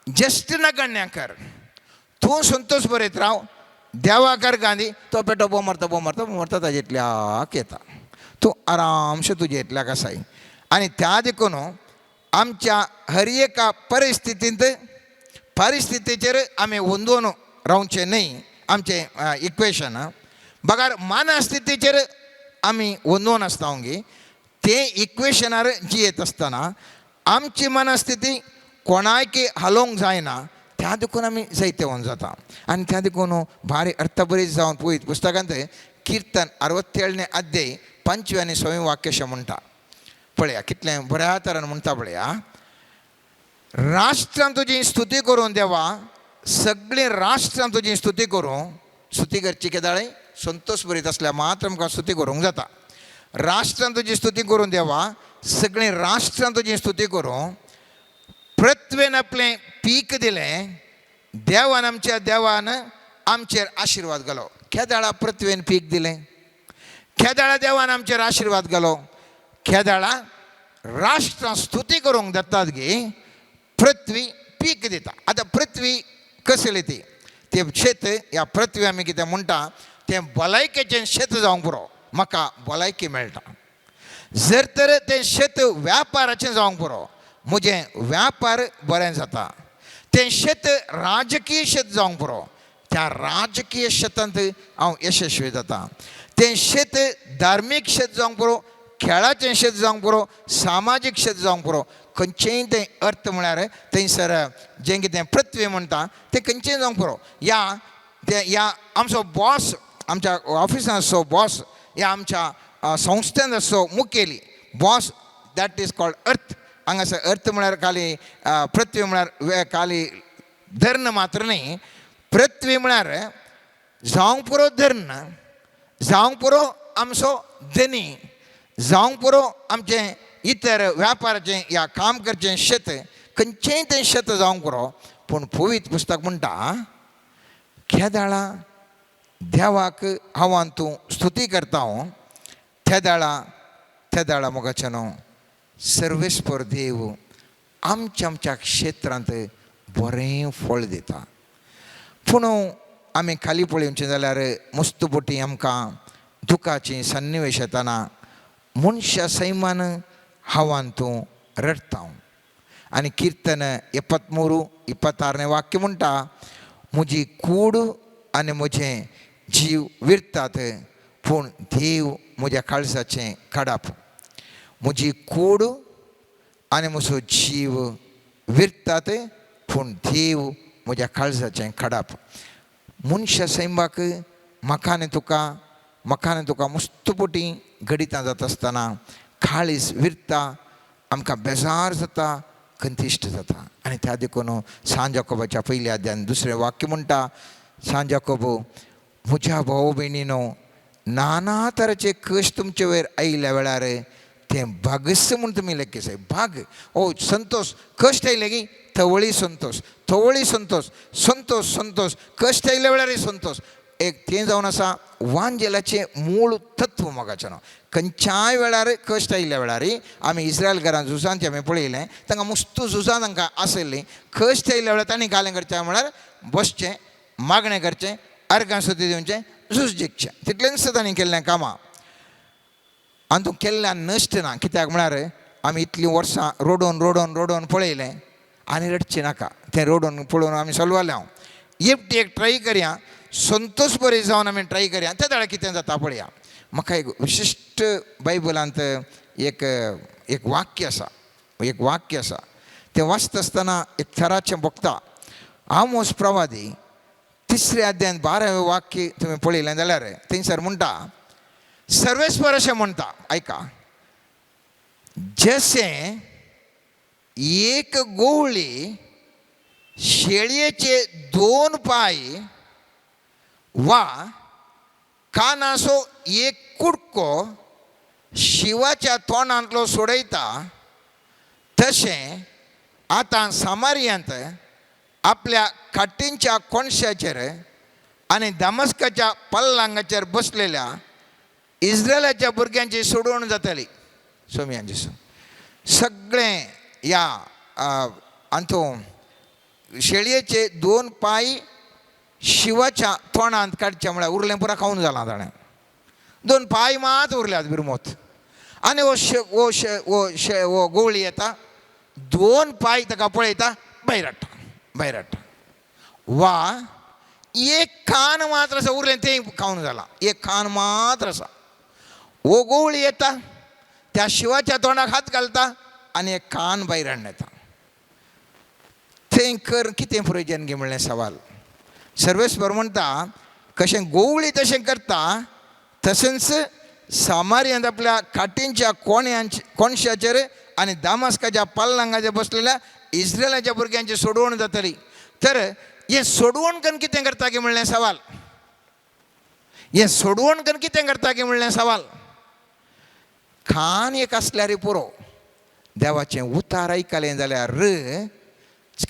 जस्ट नगण्य कर तूं संतोश बरयत राव देवाकार गांधी तो पेटो बोवा मारता ताजे इतल्याक येता तूं आरामशें तुजे इतल्याक आसाय आनी त्या देखून आमच्या हर एका परिस्थितीचेर आमी हुंदून रावचें न्ही आमचें इक्वेशन बगार मनस्थितीचेर आमी हुंदून आसता तें इक्वेशनार जियेत आसतना आमची मनस्थिती कोणायकी हालोवंक जायना त्या देखून आमी जायते वोन जाता आनी त्या देखून भारी अर्थबरीत जावन पळयत पुस्तकांत किर्तन 67 अध्याय 5 आनी 6 वाक्य म्हणटा पळया कितलें बऱ्या तरेन म्हणटा पळया राष्ट्रां तुजी स्तुती करून देवा सगळीं राष्ट्रां तुजी स्तुती करूं स्तुती करची केदाळे संतोश भरीत आसल्यार मात्र आमकां स्तुती करूंक जाता राष्ट्रां तुजी स्तुती करून देवा सगळीं राष्ट्रां तुजी स्तुती करूं पृथ्वेन आपलें पीक दिलें देवान आमचेर आशिर्वाद घालो केदाळा पृथ्वेन पीक दिलें केदाळा देवान आमचेर आशिर्वाद घालो केदाळा राष्ट्रां स्तुती करूंक जातात गे पृथ्वी पीक दिता आतां पृथ्वी कसली ती तें शेत ह्या पृथ्वी आमी कितें म्हणटा तें भलायकेचें शेत जावंक पुरो म्हाका भलायकी मेळटा जर तर तें शेत व्यापाराचें जावंक पुरो म्हजें व्यापार बरें जाता तें शेत राजकीय शेत जावंक पुरो त्या राजकीय शेतांत हांव यशस्वी जाता तें शेत धार्मीक शेत जावंक पुरो खेळाचें शेत जावंक पुरो सामाजीक शेत जावंक पुरो खंयचेंय तें अर्थ म्हळ्यार थंयसर जें कितें पृथ्वी म्हणटा तें खंयचेंय जावंक पुरो ह्या आमचो बॉस आमच्या ऑफिसान आसचो बॉस ह्या आमच्या संस्थेन आसचो मुखेली बॉस दॅट इज कॉल्ड अर्थ हांगासर अर्थ म्हळ्यार खाली पृथ्वी म्हळ्यार खाली धर्न मात्र न्ही पृथ्वी म्हळ्यार जावंक पुरो धर्न जावंक पुरो आमचो धनी जावंक पुरो आमचें इतर व्यापाराचें या काम करचें शेत खंयचेंय तें शेत जावंक पुरो पूण पवित्र पुस्तक म्हणटा केदाळा देवाक हांव तूं स्तुती करता तेदाळा मोगाचें न्हू सर्वेस्पर देव आमच्या क्षेत्रांत बरें फळ दिता पूण आमी खाली पळोवचें जाल्यार मस्तुपोटी आमकां दुखाची सन्निवेश येताना मनशा सैमान हांवान तूं रडता आनी किर्तन 73-26 वाक्य म्हणटा म्हजी कूड आनी म्हजें जीव विरतात पूण देव म्हज्या काळजाचें काडप म्हजी कूड आनी म्हजो जीव विरतात पूण देव म्हज्या काळजाचें काडप मनशा सैमाक म्हाका आनी तुका मस्तुपोटी घडितां जाता आसतना काळीज विरता आमकां बेजार जाता कंतिश्ट जाता आनी त्या देखून सांज याकोबाच्या पयल्या अध्यायान 2 वाक्य म्हणटा सांज याकोब म्हज्या भाव भयणीनो नाना तराचे कश्ट तुमचे वयर आयिल्ल्या वेळार ते भागस म्हणून तुमी लेखीसाय भाग ओ संतोष कश्ट आयले की थवळी संतोष थवळी संतोष संतोष संतोष कश्ट आयल्या वेळार संतोष एक तें जावन आसा वांजेलाचें मूळ तत्व मोगाचें खंयच्याय वेळार कश्ट आयिल्ल्या वेळार आमी इस्रायल घरांत झुजांत आमी पळयलें तांकां मस्त झुजां तांकां आसली कश्ट आयिल्ल्या वेळार तांणी कालें करचें म्हळ्यार बसचें मागणें करचें अर्गां सुती दिवचें झूज जिखचें तितलेंच तांणी केल्लें कामां आनी तूं केल्ल्यान नश्ट ना कित्याक म्हळ्यार आमी इतलीं वर्सां रोडोवन रोडोवन रोडोवन पळयलें आनी रडचें नाका तें रोडोवन पळोवन आमी सलवालें हांव एकटी एक ट्राय करया संतोश बरी जावन आमी ट्राय करया त्या वेळार कितें जाता पळया म्हाका एक विशिश्ट बायबलांत एक वाक्य आसा तें वाचता आसतना एक थराचें बघता आमोस प्रवादी 3रे अध्यायान 12वें वाक्य तुमी पळयलें जाल्यार थंयसर म्हणटा सर्वेस्पर अशें म्हणटा आयका जशें एक गोवळी शेळयेचे 2 पाय वा कानाचो एक कुडको शिवाच्या तोंडांतलो सोडयता तशें आतां सामारियांत आपल्या खाटींच्या कोणशाचेर आनी दामस्काच्या पल्लांगाचेर बसलेल्या इस्रायलाच्या भुरग्यांची सोडवण जातली सोमयांची सगळें ह्या आंतो शेळयेचे 2 पाय शिवाच्या तोंडांत काडचें म्हळ्यार उरलें पुरा खावन जालां ताणें 2 पाय मात उरल्यात बिरमोत आनी वो गोवळी येता 2 पाय ताका पळयता भायर हाडटा वा एक कान मात्र आसा उरलें तें खावन जालां एक कान मात्र आसा वो गोवळी येता त्या शिवाच्या तोंडाक हात घालता आनी एक कान भायर हाडून येता थंय कर कितें प्रयोजन घे म्हणलें सवाल सर्वेस्पर म्हणटा कशें गोवळी तशें करता तशेंच सामारियांत आपल्या खाटींच्या कोणशाचेर आनी दामस्काच्या पल्लांगाचेर बसलेल्या इस्रायलाच्या भुरग्यांची सोडवण जातली तर हें सोडवण करून कितें करता की म्हणलें सवाल हें सोडवण करून कितें करता की म्हणलें सवाल खान एक आसल्यार पुरो देवाचें उतार आयकलें जाल्यार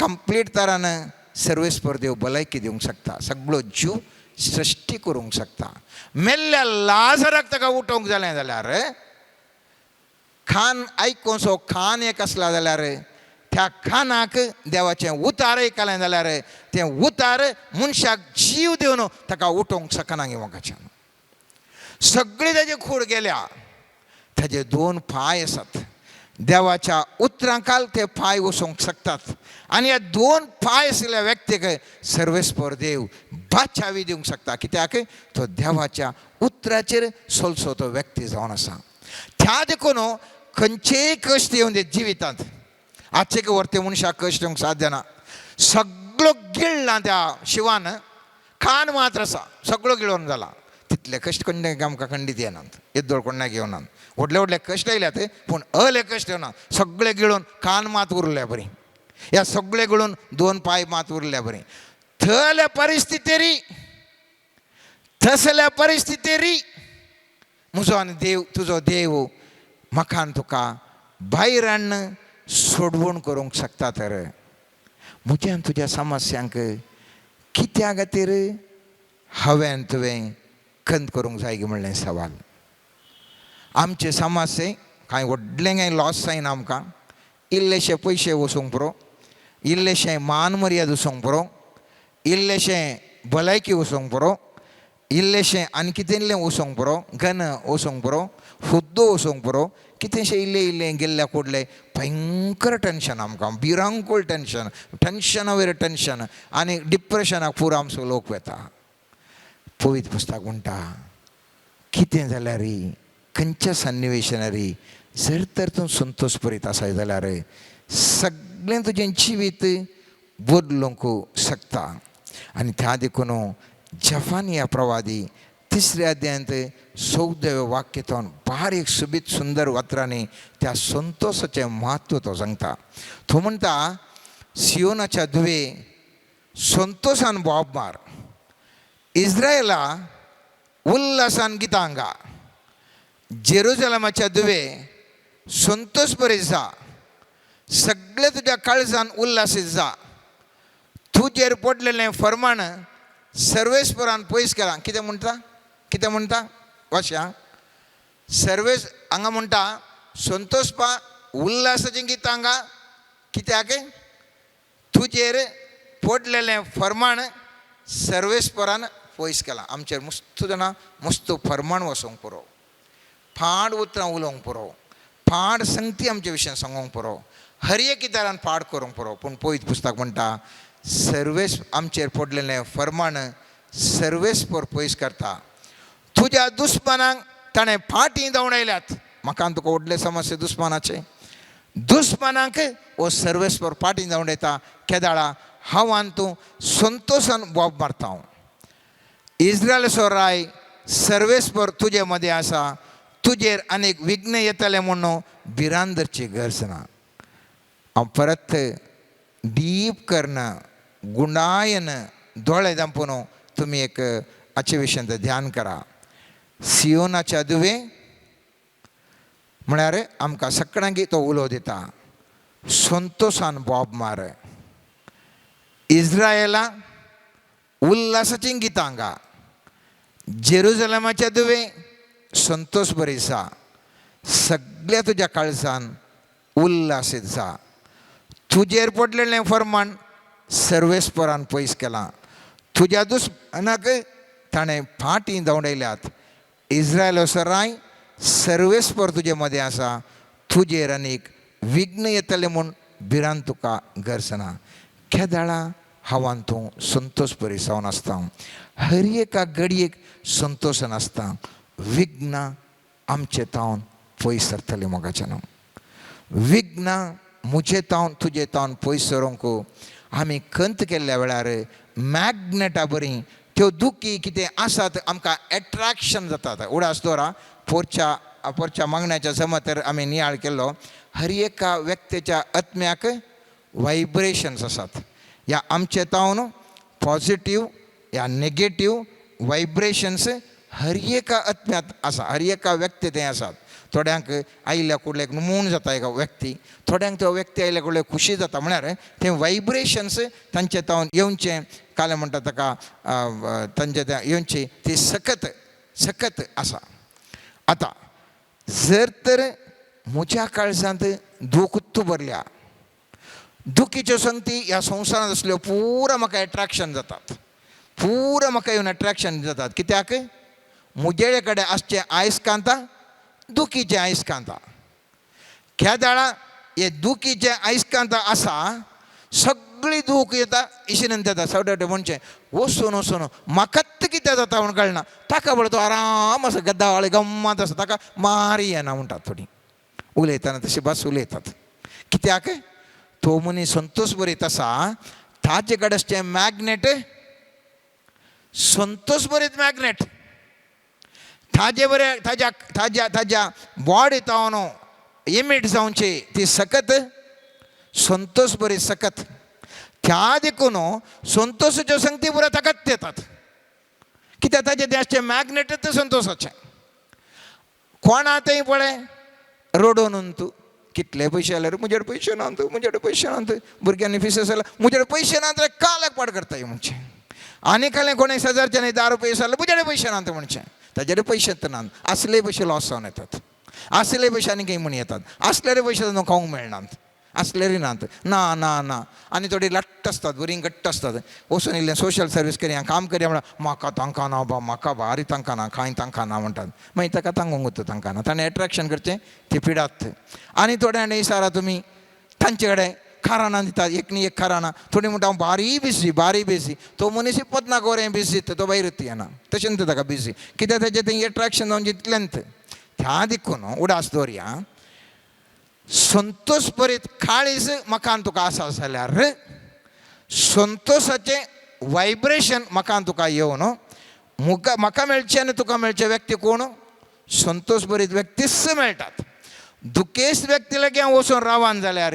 कंप्लीट तरान सर्वेस्पर देव भलायकी दिवंक शकता सगळो जीव सृश्टी करूंक शकता मेल्ल्या लाजराक ताका उठोवंक जालें जाल्यार खान आयकोसो खान एक आसला जाल्यार त्या खानाक देवाचें उतार आयकलें जाल्यार तें उतार मनशाक जीव दिवन ताका उठोवंक शकना गे मोगाच्यान सगळी ताची खूड गेल्या ताजे 2 पाय आसात देवाच्या उतरांकाल ते पाय वचोवंक शकतात आनी ह्या 2 पाय आशिल्ल्या व्यक्तीक सर्वेस्पर देव बाचावी दिवंक शकता कित्याक तो देवाच्या उतराचेर सोलसो तो व्यक्ती जावन आसा त्या देखून खंयचेय कश्ट येवन दे जिवितांत आजचे व्हरते मनशाक कश्ट येवंक साध्य ना सगळो गिळ्ळा त्या शिवान खान मात्र आसा सगळो गिळोन जाला तितले कश्ट आमकां खंडीत येनात येद्दोळ कोणाक येवनात व्हडले व्हडले कश्ट आयल्यात पूण अले कश्ट येवनात सगळे गिळून कान मात उरल्या बरी ह्या सगळे गिळून 2 पाय मात उरल्या बरी थल्या परिस्थितीरी म्हजो आनी देव तुजो देव म्हाका तुका भायर हाडून सोडवण करूंक शकता तर म्हज्या तुज्या समस्यांक कित्या खातीर हांवें तुवें खंत करूंक जाय गे म्हणलें सवाल आमचे समस्ये कांय व्हडलें कांय लॉस जायना आमकां इल्लेशे पयशे वचूंक पुरो इल्लेशें मान मर्याद वचूंक पुरो इल्लेशें भलायकी वचूंक पुरो इल्लेशें आनी कितेंलें वचोंक पुरो घन वचोंक पुरो हुद्दो वचोंक पुरो कितेंशें इल्लें गेल्ल्या कोडलें भयंकर टेंशन आमकां भिरांकूळ टेंशन वयर टेंशन आनी डिप्रेशनाक पुरो आमचो लोक वता पवित्र पुस्तक म्हणटा कितें जाल्यार खंयच्या सन्निवेशांत जर तर तूं संतोश करीत आसाय जाल्यार सगळें तुजें जिवीत बदलूंक शकता आनी त्या देखून जफानिया प्रवादी 3ऱ्या अध्यायांत 14वें वाक्यातून बारीक सुबीत सुंदर वात्रांनी त्या संतोषाचें म्हत्व तो सांगता तो म्हणटा सियोनाच्या धुवे संतोशान बोब मार इस्रायला उल्हासान गितांगा जेरुसलमाच्या दुवे संतोष बरी जा सगळे तुझ्या काळजान उल्हासीत जा तुजेर पडलेलें फर्माण सर्वेस्परान पयस केलां कितें म्हणटा वाशा सर्वेस हांगा म्हणटा संतोष पा उल्हासाचें गितांगा कित्याक तुजेर पडलेलें फर्माण सर्वेस्परान पयस केलां आमचेर मस्त जाणां मस्त फर्माण वसोंक पुरो फाड उतरां उलोवंक पुरो फाड संगती आमचे विशयी सांगूंक पुरो हर एक कितारान फाड करूंक पुरो पूण पळयत पुस्तक म्हणटा सर्वेस आमचेर पडलेलें फर्माण सर्वेस्पर पयस करता तुज्या दुस्मानांक ताणें फाटीं दवडायल्यात म्हाका तुका व्हडले समस्या दुस्मानांक हो सर्वेस्पर फाटीं दवडायता केदाळा हांव तूं संतोशान बोब मारता हांव इस्रायलाचो राय सर्वेस्पर तुजे मदें आसा तुजेर अनेक विघ्न येतले म्हणून भिरांदरची गरज ना हांव परत डीप करणं गुंडायन दोळे दांपून तुमी एक हाचे विशयी ध्यान करा सियोनाच्या दुवे म्हळ्यार आमकां सगळ्यांक तो उलो दिता संतोशान बोब मार इस्रायला उल्हासाचीं गितांगा जेरुसलमाच्या दुवे संतोष बरी जा सगळ्या तुज्या काळजान उल्हासीत जा तुजेर पडलेलें फर्माण सर्वेस्परान पयस केलां तुज्या दुस्मानाक ताणें फाटीं दवडायल्यात इस्रायलाचो राय सर्वेस्पर तुजे मदें आसा तुजेर अनेक विघ्न येतले म्हूण भिरांत तुका गरज ना केदाळा हांवान तूं संतोष बरी जावन आसता हर एका घडयेक संतोशान आसता विघ्न आमचे तावन पयस सरतले मोगाचें न्हू विघ्न मुझे तावन तुजे तावन पयस सरोंक आमी खंत केल्ल्या वेळार मॅग्नेटा बरी त्यो दुखी कितें आसात आमकां एट्रॅक्शन जातात उडास दवरा पोरच्या मागण्याच्या जमतर आमी नियाळ केल्लो हर एका व्यक्तीच्या आत्म्याक वायब्रेशन्स आसात ह्या आमचे तावन पॉझिटीव या नेगेटीव वायब्रेशन्स हर एका आत्म्यांत आसा हर एका व्यक्ती थंय आसात थोड्यांक आयिल्ल्या कुडल्याक नुमून जाता एक व्यक्ती थोड्यांक तो व्यक्ती आयिल्ल्या कुडल्याक खुशी जाता म्हळ्यार ते वायब्रेशन्स तांचे तावन येवचे काले म्हणटा ताका तांचे येवची ती सकत आसा आतां जर तर म्हज्या काळजांत दूख भरल्या दुखीच्यो संगती ह्या संवसारांत आसल्यो पुरो म्हाका एट्रॅक्शन जातात पुरो म्हाका येवन एट्रॅक्शन जातात कित्याक मुजेळे कडेन आसचें आयस्कांता दुखीचें आयस्कांता केदाळा हे दुखीचें आयस्कांता आसा सगळी दूख येता इशिनंत येता सवटे म्हणचें वचून म्हाकाच कितें जाता म्हूण कळना ताका बरो तो आराम आसा गद्दावाळे गम्मत आसा ताका मारी येना म्हणटात थोडीं उलयतना तशी भास उलयतात कित्याक तो मनीस संतोष बरीत आसा ताचे कडेन आसचें मॅग्नेट संतोष बरीत मॅग्नेट ताजे बरें ताज्या बॉडी तावन इमीट जावची ती सकत संतोष बरी सकत त्या देखून संतोषाच्यो संगती पुरो ताकाच येतात कित्याक ताजे देशाचें मॅग्नेटच संतोषाचें कोणा थंय पळय रोडोन तूं कितले पयशे जाल्यार मुजेड पयशे ना मुजेड पयशे ना भुरग्यांनी फिसेस जाल्यार मुजेड पयशे ना जाल्यार काल्याक पाड करता म्हणचें आनी कालें कोणें 1000चे न्ही 10 रुपये जाल्यार मुजेड पयशे ना म्हणचें ताजेर पयशेच ना असले पयशे लॉस जावन येतात असले पयशे आनी खंय म्हण येतात असलेले पयशे न्हू खावंक मेळनात असलेरी नात ना ना ना आनी थोडी लट्ट आसतात बरीं घट्ट आसतात वचून इल्लें सोशल सर्वीस करी काम करी म्हणल्यार म्हाका तांकां ना बा म्हाका भारी तांकां ना कांय तांकां ना म्हणटात मागीर ताका तांगूंक वता तांकां ना ताणें एट्रॅक्शन करचें ती पिडात आनी थोड्या दिसारा तुमी तांचे कडेन खाराना दितात एक न्ही एक खाराना थोडी म्हणटा हांव बारी बिजी तो मनीस इपत्नाक वरें बिजी तो भायरूच येना तशें न्ही ताका बिजी कित्याक ताचें थंय एट्रॅक्शन जावन जितलेंत त्या देखून उडास दवरया संतोष बरीत काळीज म्हाका तुका आसा जाल्यार संतोषाचें वायब्रेशन म्हाका तुका येवन म्हाका मेळचें आनी तुका मेळचे व्यक्ती कोण संतोष बरीत व्यक्तीच मेळटात दुखेस्त व्यक्ती लागीं हांव वचून रावान जाल्यार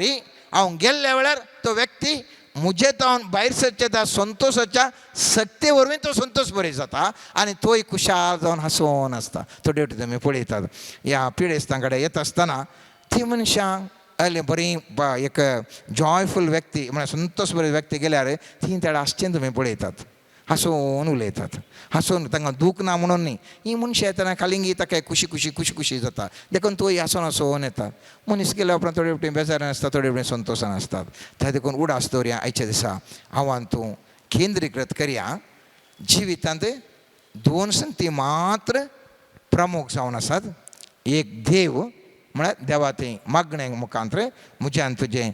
हांव गेल्ल्या वेळार तो व्यक्ती मुजेतावन भायर सरचेता संतोषाच्या सक्तेवरवीं तो संतोष बरे जाता आनी तोय खुशाल जावन हांसोन आसता. थोडे फावटी तुमी पळयतात ह्या पिडेस्तां कडेन येता आसतना ती मनशां अले बरी एक जॉयफूल व्यक्ती म्हळ्यार संतोष बरे व्यक्ती गेल्यार ती तेडा आसचें तुमी पळयतात. हांसोन उलयतात, हांसोन तांकां दूख ना म्हणून न्ही. ही मनशां येतना खाली ताका खुशी जाता देखून तोय हांसोन हांसोन येता. मनीस गेल्या उपरांत थोडे फावटी बेजारान आसता, थोडे फावटी संतोशान आसतात. त्या देखून उडास दवरया आयच्या दिसा आव्हान तूं केंद्रीकृत करया. जिवितांत 2 संगती मात्र प्रमुख जावन आसात. एक देव म्हळ्यार देवा तें मागणे मुखांतर म्हज्यान तुजें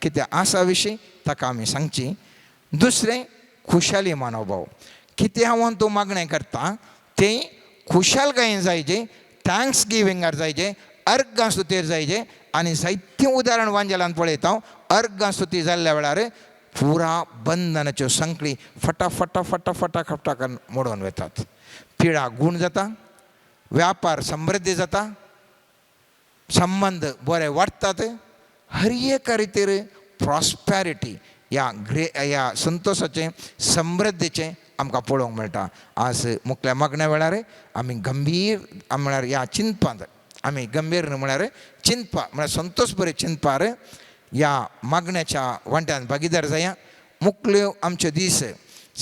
कितें आसा विशीं ताका आमी सांगची. दुसरें खुशाली मनोभाव. कितें आव्हान तूं मागणें करता तें खुशालकायेन जायचें, थँक्स गिविंगार जायचें, अर्गां स्तुतेर जायचें. आनी जायतीं उदाहरण वांजेलांत पळयता हांव. अर्गां स्तुती जाल्ल्या वेळार पुरा बंधनाच्यो संकळी फटा करून मोडून वतात. पिळा गूण जाता, व्यापार समृद्धी जाता, संबंध बरे वाडटात. हर एका रितीर प्रॉस्पॅरिटी ह्या संतोषाचें समृद्धीचें आमकां पळोवंक मेळटा. आज मुखल्या मागण्या वेळार आमी गंभीर म्हळ्यार ह्या चिंतपांत आमी गंभीर न्हू म्हळ्यार चिंतपा म्हळ्यार संतोश बरे चिंतपार ह्या मागण्याच्या वांट्यान भागीदार जाया. मुखल्यो आमचे दीस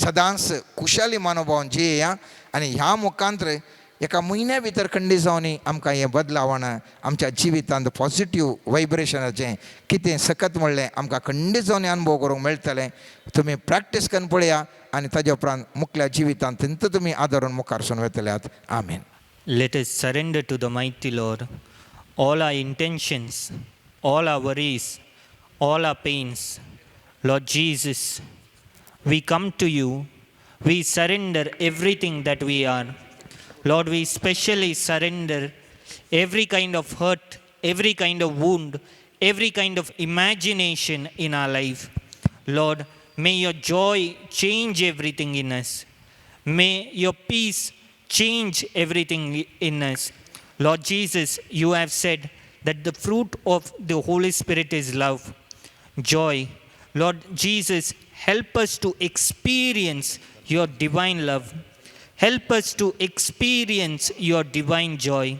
सदांच खुशाली मनोभावान जियेया आनी ह्या मुखांतर एका म्हयन्या भितर खंडीत जावन आमकां हें बदलावण आमच्या जिवितांत पॉझिटिव्ह वायब्रेशनाचें कितें सकत म्हणलें आमकां खंडीत जावन अनुभव करूंक मेळटलें. तुमी प्रॅक्टीस करून पळया आनी ताज्या उपरांत मुखल्या जिवितांत थंय तुमी आदारून मुखारसून वतल्यात. आमीन. Let us surrender to the mighty Lord all our intentions, all our worries, all our pains. Lord Jesus, we come to you. We surrender everything that we are. Lord, we specially surrender every kind of hurt, every kind of wound, every kind of imagination in our life. Lord, may your joy change everything in us. May your peace change everything in us. Lord Jesus, you have said that the fruit of the Holy Spirit is love, joy. Lord Jesus, help us to experience your divine love. Help us to experience your divine joy.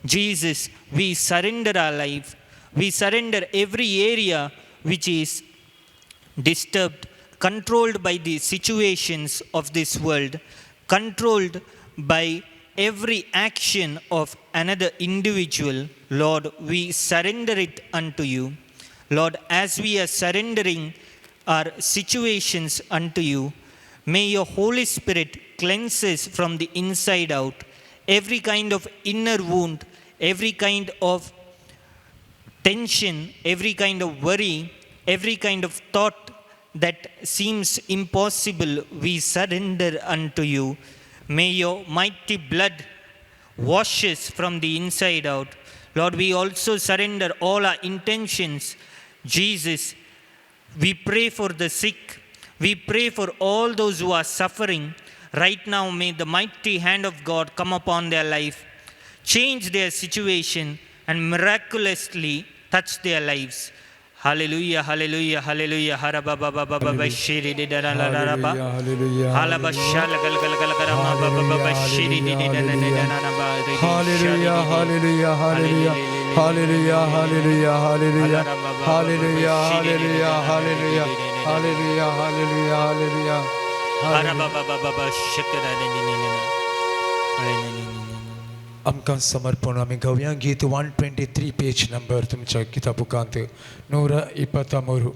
Jesus, we surrender our life. We surrender every area which is disturbed, controlled by the situations of this world, controlled by every action of another individual. Lord, we surrender it unto you. Lord, as we are surrendering our situations unto you, may your Holy Spirit cleanse us from the inside out. Every kind of inner wound, every kind of tension, every kind of worry, every kind of thought that seems impossible, we surrender unto you. May your mighty blood wash us from the inside out. Lord, we also surrender all our intentions. Jesus, we pray for the sick. We pray for all those who are suffering. Right now, may the mighty hand of God come upon their life, change their situation, and miraculously touch their lives. Hallelujah, hallelujah, hallelujah. Haraba baba baba bashiri de dara la la ba. Halaba shal gal gal gal karama baba baba bashiri de dara la la la ba. Hallelujah, hallelujah, hallelujah, hallelujah, hallelujah, hallelujah, hallelujah, hallelujah, hallelujah, hallelujah, hallelujah, hallelujah. Haraba baba baba shakara de de de. आमकां समर्पण आमी गावया गीत 123 page number तुमच्या किताबुकांत 123.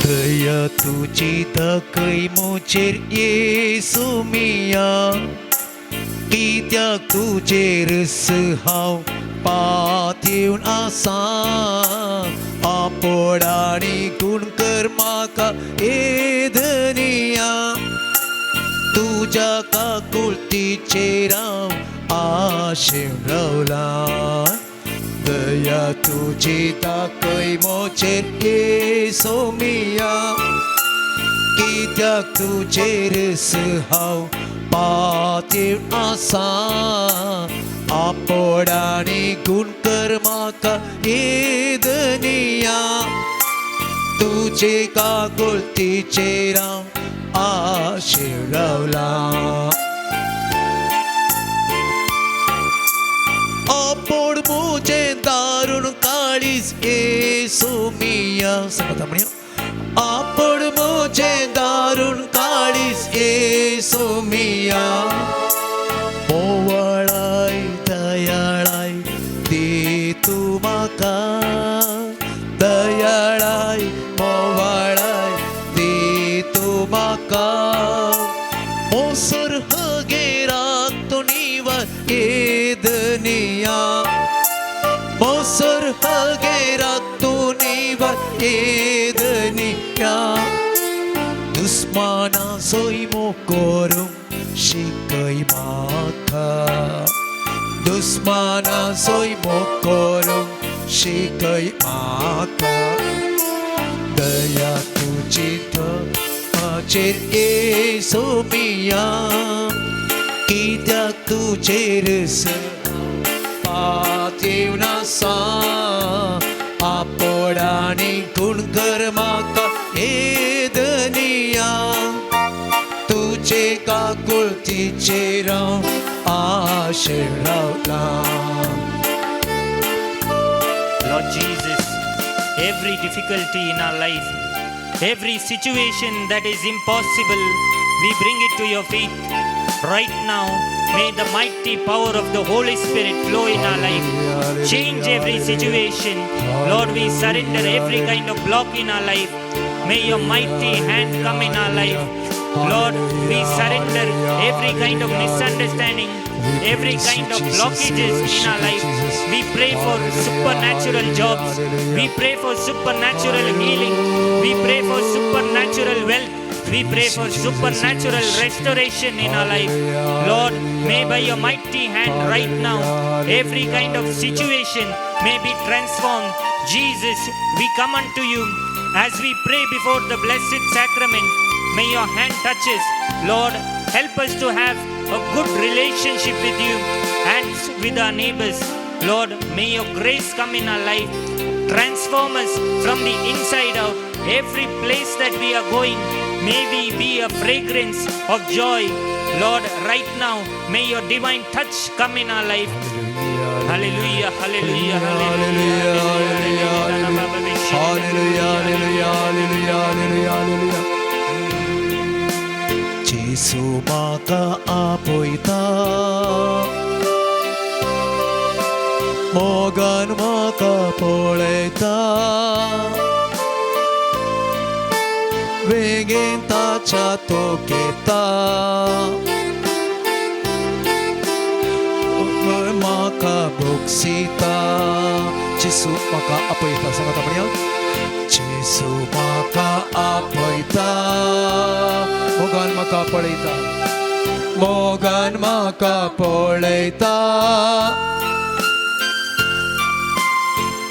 दया तुझी दाखय मुचेर येसू मिया, कित्याक तुजेर हांव पातयेवन आसा. आपणांनी गूण कर म्हाका ए धनिया, तुजे तुझ्या काकुलतीचे राम आशीर्वला दया तुझी दाखय मोचेर येसो मिया कित्याक तुजेर हांव पातीर आसा आपोडानी गुण कर म्हाका येदनिया तुजे काकुलतीचेर हांव आशीर्वला आपोड मुझे दारुण काळीज येसो मिया सांगता म्हणया आपोड मुझे दारुण काळीज येसो मिया मोवळाय दयाळाय दे तू म्हाका दयाळाय मोवळाय दे तू म्हाका मोसर हगेराक तो निवा येदनिया मोसर हगेराक तो निवा येदनिया दुस्माना सोय मोकोरुम शिकय म्हाका दुस्माना सोय मोकोरुम शिकय म्हाका दया तुजी माचेर येसो मिया कित्याक तुजेर पातीव नासा आपोडानी गुण कर म्हाका येदनिया तुजे काकुलतीचेर हांव आशीर्वला Lord Jesus, every difficulty in our life, every situation that is impossible, we bring it to your feet. Right now, may the mighty power of the Holy Spirit flow in our life. Change every situation. Lord, we surrender every kind of block in our life. May your mighty hand come in our life. Lord, we surrender every kind of misunderstanding, every kind of blockages in our life. We pray for supernatural jobs. We pray for supernatural healing. We pray for supernatural wealth. We pray for supernatural restoration in our life. Lord, may by your mighty hand right now, every kind of situation may be transformed. Jesus, we come unto you as we pray before the blessed sacrament. May your hand touch us. Lord, help us to have a good relationship with you and with our neighbors. Lord, may your grace come in our life. Transform us from the inside out. Every place that we are going, may we be a fragrance of joy. Lord, right now, may your divine touch come in our life. Hallelujah, hallelujah, hallelujah, hallelujah. Jesu म्हाका आपयता मोगान म्हाका पळयता बेगीन ताच्या तोकेता म्हाका बोगसिता जेसू म्हाका आपयता सांगात म्हणया जेसू म्हाका आपयता मोगान म्हाका पळयता मोगान म्हाका पळयता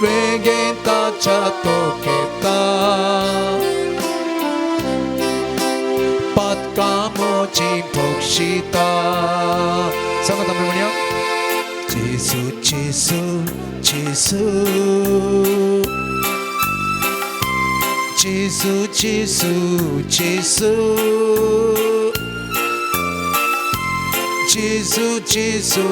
बेगीन ताच्या तोकेता पातकां म्हजी बोगसिता सांगात आमी म्हणया जेसू जेसू जेसू जेसू जेसू जेसू जेसू जेसू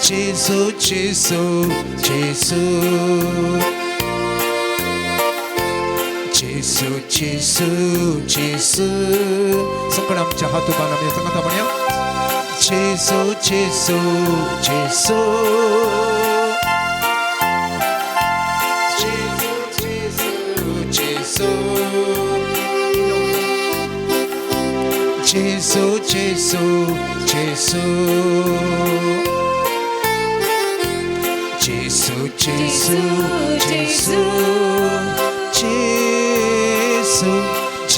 जेसू जेसू जेसू जेसू जेसू जेसू जेसू सगळ्या आमच्या हात उबार आमी सांगता म्हणया जेसू जेसू जेसू जेसू जेसू जेसू जेसू जेसू जेसू जेसू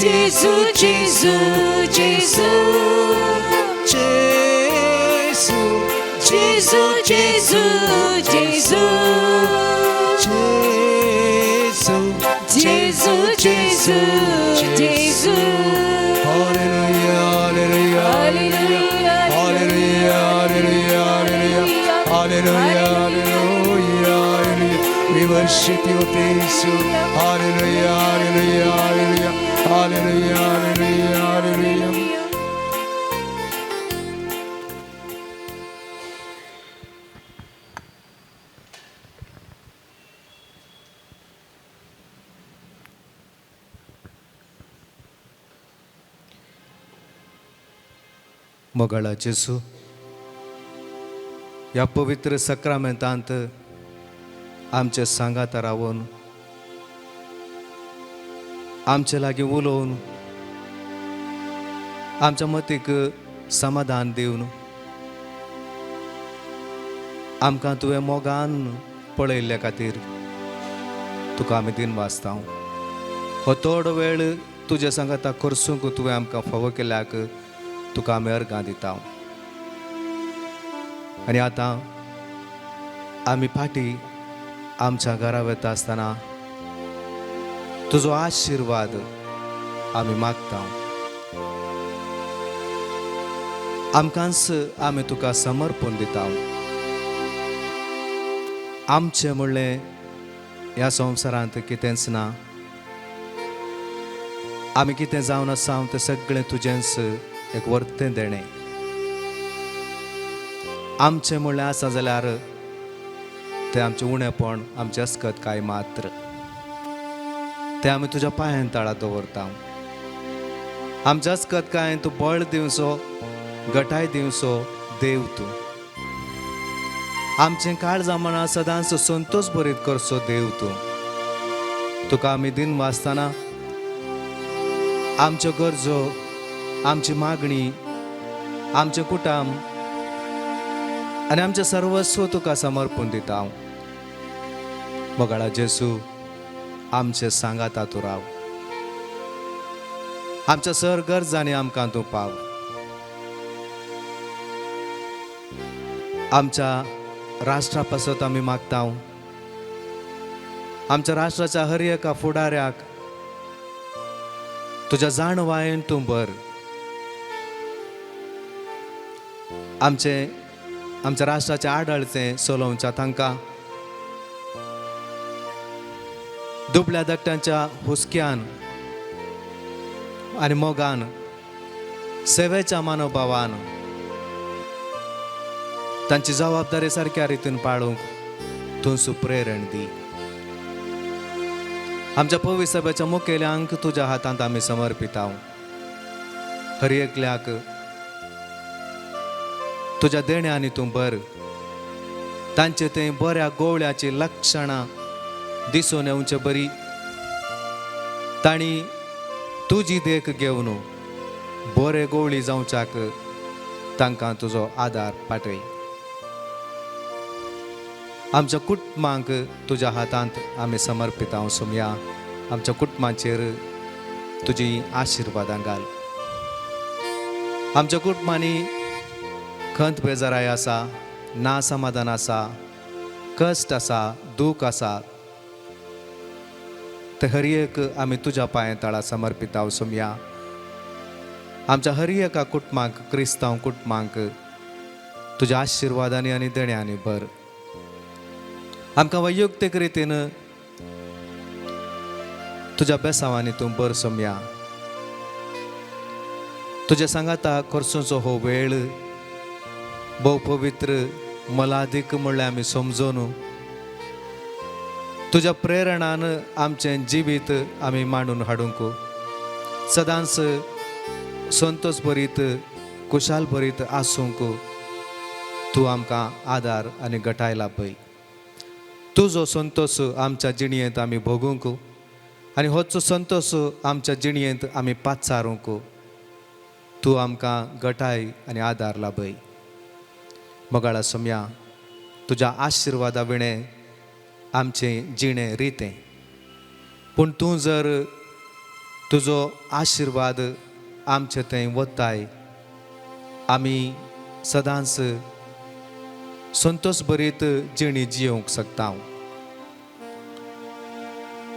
जेजू जेजू जेजू जेसू जेजू जेजू जेजू जेसू जेजू जेजू जेजू hallelujah hallelujah hallelujah hallelujah hallelujah hallelujah we worship you praise you hallelujah hallelujah hallelujah hallelujah hallelujah hallelujah मोगाळा जेसू ह्या पवित्र सक्रामेंतांत आमचे सांगात रावून आमचे लागीं उलोवन आमच्या मतीक समाधान दिवन आमकां तुवें मोगान पळयल्ल्या खातीर तुका आमी दिन वाचता हो थोडो वेळ तुज्या सांगाता करसूंक तुवें आमकां फावो केल्याक तुका आमी अर्गां दिता आनी आतां आमी फाटीं आमच्या घरा वता आसतना तुजो आशिर्वाद आमी मागता आमकांच आमी तुका समर्पण दिता आमचें म्हणलें ह्या संवसारांत कितेंच ना आमी कितें जावन आसा तें सगळें तुजेंच एक वर्तें देणें आमचें म्हणलें आसा जाल्यार तें आमचें उणेंपण आमचें अस्कत काय मात्र तें आमी तुज्या पांयां तळा दवरता आमचें अस्कत काय तूं बळ दिवचो गटाय दिवचो देव तूं आमचें काळजां मना सदांच संतोश भरीत करचो देव तूं तुका आमी दिन वाचतना आमच्यो गरजो आमची मागणी आमचें कुटुंब आनी आमचें सर्वस्व तुका समर्पण दिता हांव मोगाळा जेसू आमचे सांगाता तूं राव आमच्या सर गरजांनी आमकां तूं पाव आमच्या राष्ट्रा पासत आमी मागता आमच्या राष्ट्राच्या हर एका फुडाऱ्याक तुज्या जाणवायेन तूं भर आमच्या राष्ट्राचें आडळतें चलोवच्या तांकां दुबळ्या धाकट्यांच्या हुस्क्यान आनी मोगान सेवेच्या मनोभावान तांची जबाबदारी सारक्या रितीन पाळूंक तूं सुप्रेरण दी आमच्या पवित्र सभेच्या मुखेल्यांक तुज्या हातांत आमी समर्पिता हर एकल्याक तुज्या देण्यांनी तूं भर तांचे तें बऱ्या गोवळ्याची लक्षणां दिसून येवचें बरी तांणी तुजी देख घेवन बरे गोवळी जावच्याक तांकां तुजो आदार पाठय आमच्या कुटुंबांक तुज्या हातांत आमी समर्पिता सुमया आमच्या कुटुंबाचेर तुजी आशिर्वादां घाल आमच्या कुटुंबांनी खंत बेजाराय आसा ना समाधान आसा कश्ट आसा दूख आसा ते हर एक आमी तुज्या पांया तळा समर्पिता सुमया आमच्या हर एका कुटुंबांक क्रिस्तांव कुटुंबांक तुज्या आशिर्वादांनी आनी देण्यांनी भर आमकां वैयक्तीक रितीन तुज्या बेसांवांनी तूं भर सुमया तुज्या सांगाता करचोचो हो वेळ भोव पवित्र मोलादीक म्हणल्यार आमी समजून तुज्या प्रेरणान आमचें जिवीत आमी मांडून हाडूंक सदांच संतोश भरीत कुशाल भरीत आसूंक तूं आमकां आदार आनी घटाय लाभय तुजो संतोश आमच्या जिणयेंत आमी भोगूंक आनी होचो संतोश आमच्या जिणयेंत आमी पाचारूंक तूं आमकां घटाय आनी आदार लाभय मोगाळा सोम्या तुज्या आशिर्वादा विणें आमचें जिणें रितें पूण तूं जर तुजो आशिर्वाद आमचे थंय वताय आमी सदांच संतोष भरीत जिणी जियोंक शकता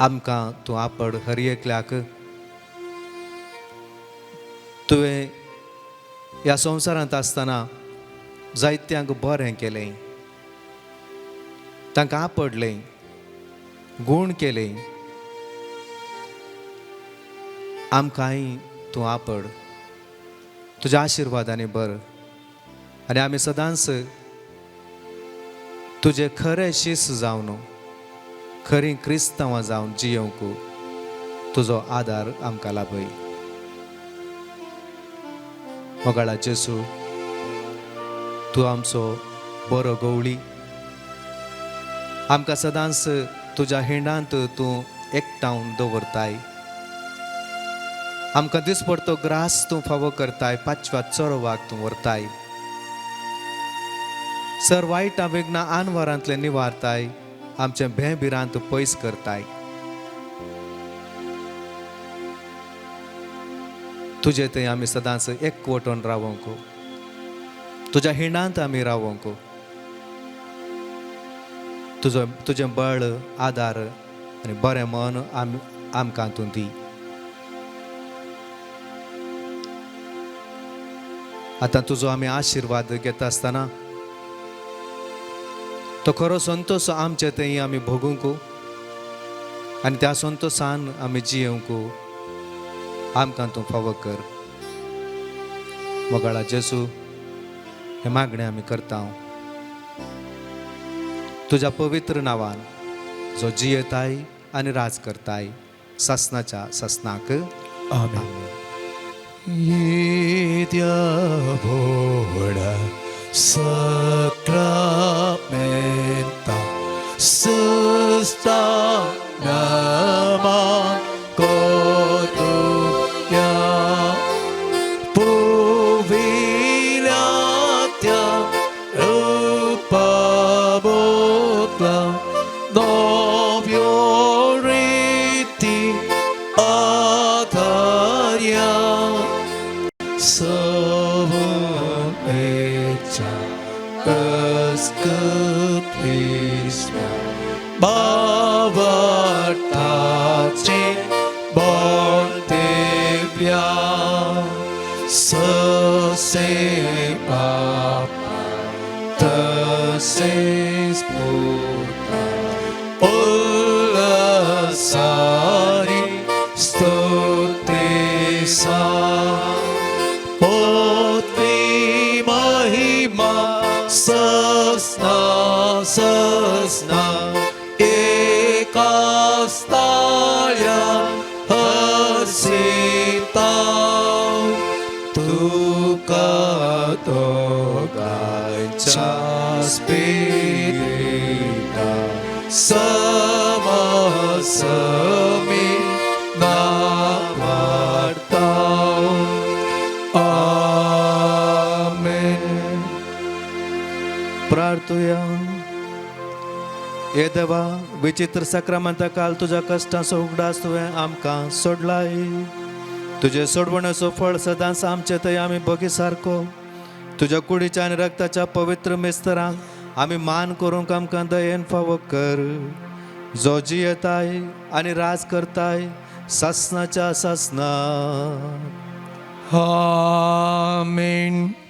आमकां तूं आपड हर एकल्याक तुवें ह्या संवसारांत आसतना जायत्यांक बरें केलें तांकां आपडलें गूण केलें आमकांय तूं आपड तुज्या आशिर्वादांनी बर आनी आमी सदांच तुजें खरें शिस जावन खरीं क्रिस्तांवां जावन जियोंक तुजो आदार आमकां लाभय मोगाळा जेसू तूं आमचो बरो गवळी आमकां सदांच तुज्या हिंडांत तूं एकठांवन दवरताय आमकां दिसपडतो ग्रास तूं फावो करताय पांचव्या चोरवाक तूं व्हरताय सर वायटा विघ्नां आनवारांतले निवारताय आमचे भेंबिरांत पयस करताय तुजे थंय आमी सदांच एकवटून रावोंक तुज्या हिंडांत आमी रावोंक तुजें बळ आदार आनी बरें मन आमकां तूं दी आतां तुजो आमी आशिर्वाद घेता आसतना तो खरो संतोश आमचे थंय आमी भोगूंक आनी त्या संतोशान आमी जियोंक आमकां तूं फावो कर मोगाळा जेसू हे मागणें आमी करता तुज्या पवित्र नांवान जो जियेताय आनी राज करताय ससनाच्या ससनाक आमेन. Yedia voda sacramenta susta nama koruya puvilatya rupabodla novioriti adarya Savun echa eskutrisna Bhavatache bontevya Sase papa Tase sputa Ulasari stutisa Potvi mahima sasna sasna ekastalya hasita tukadogacha spirita samasami navartau Amen. प्रार्थूया हे देवा विचित्र सक्रमांता काल तुज्या कश्टाचो उगडास तुवें आमकां सोडलाय तुजे सोडवण्याचो फळ सदांच आमचे थंय आमी बगी सारको तुज्या कुडीच्या आनी रक्ताच्या पवित्र मेस्तरांक आमी मान करूंक आमकां दयेन फावो कर जो जियेताय आनी राज करताय ससनाच्या ससना Amen.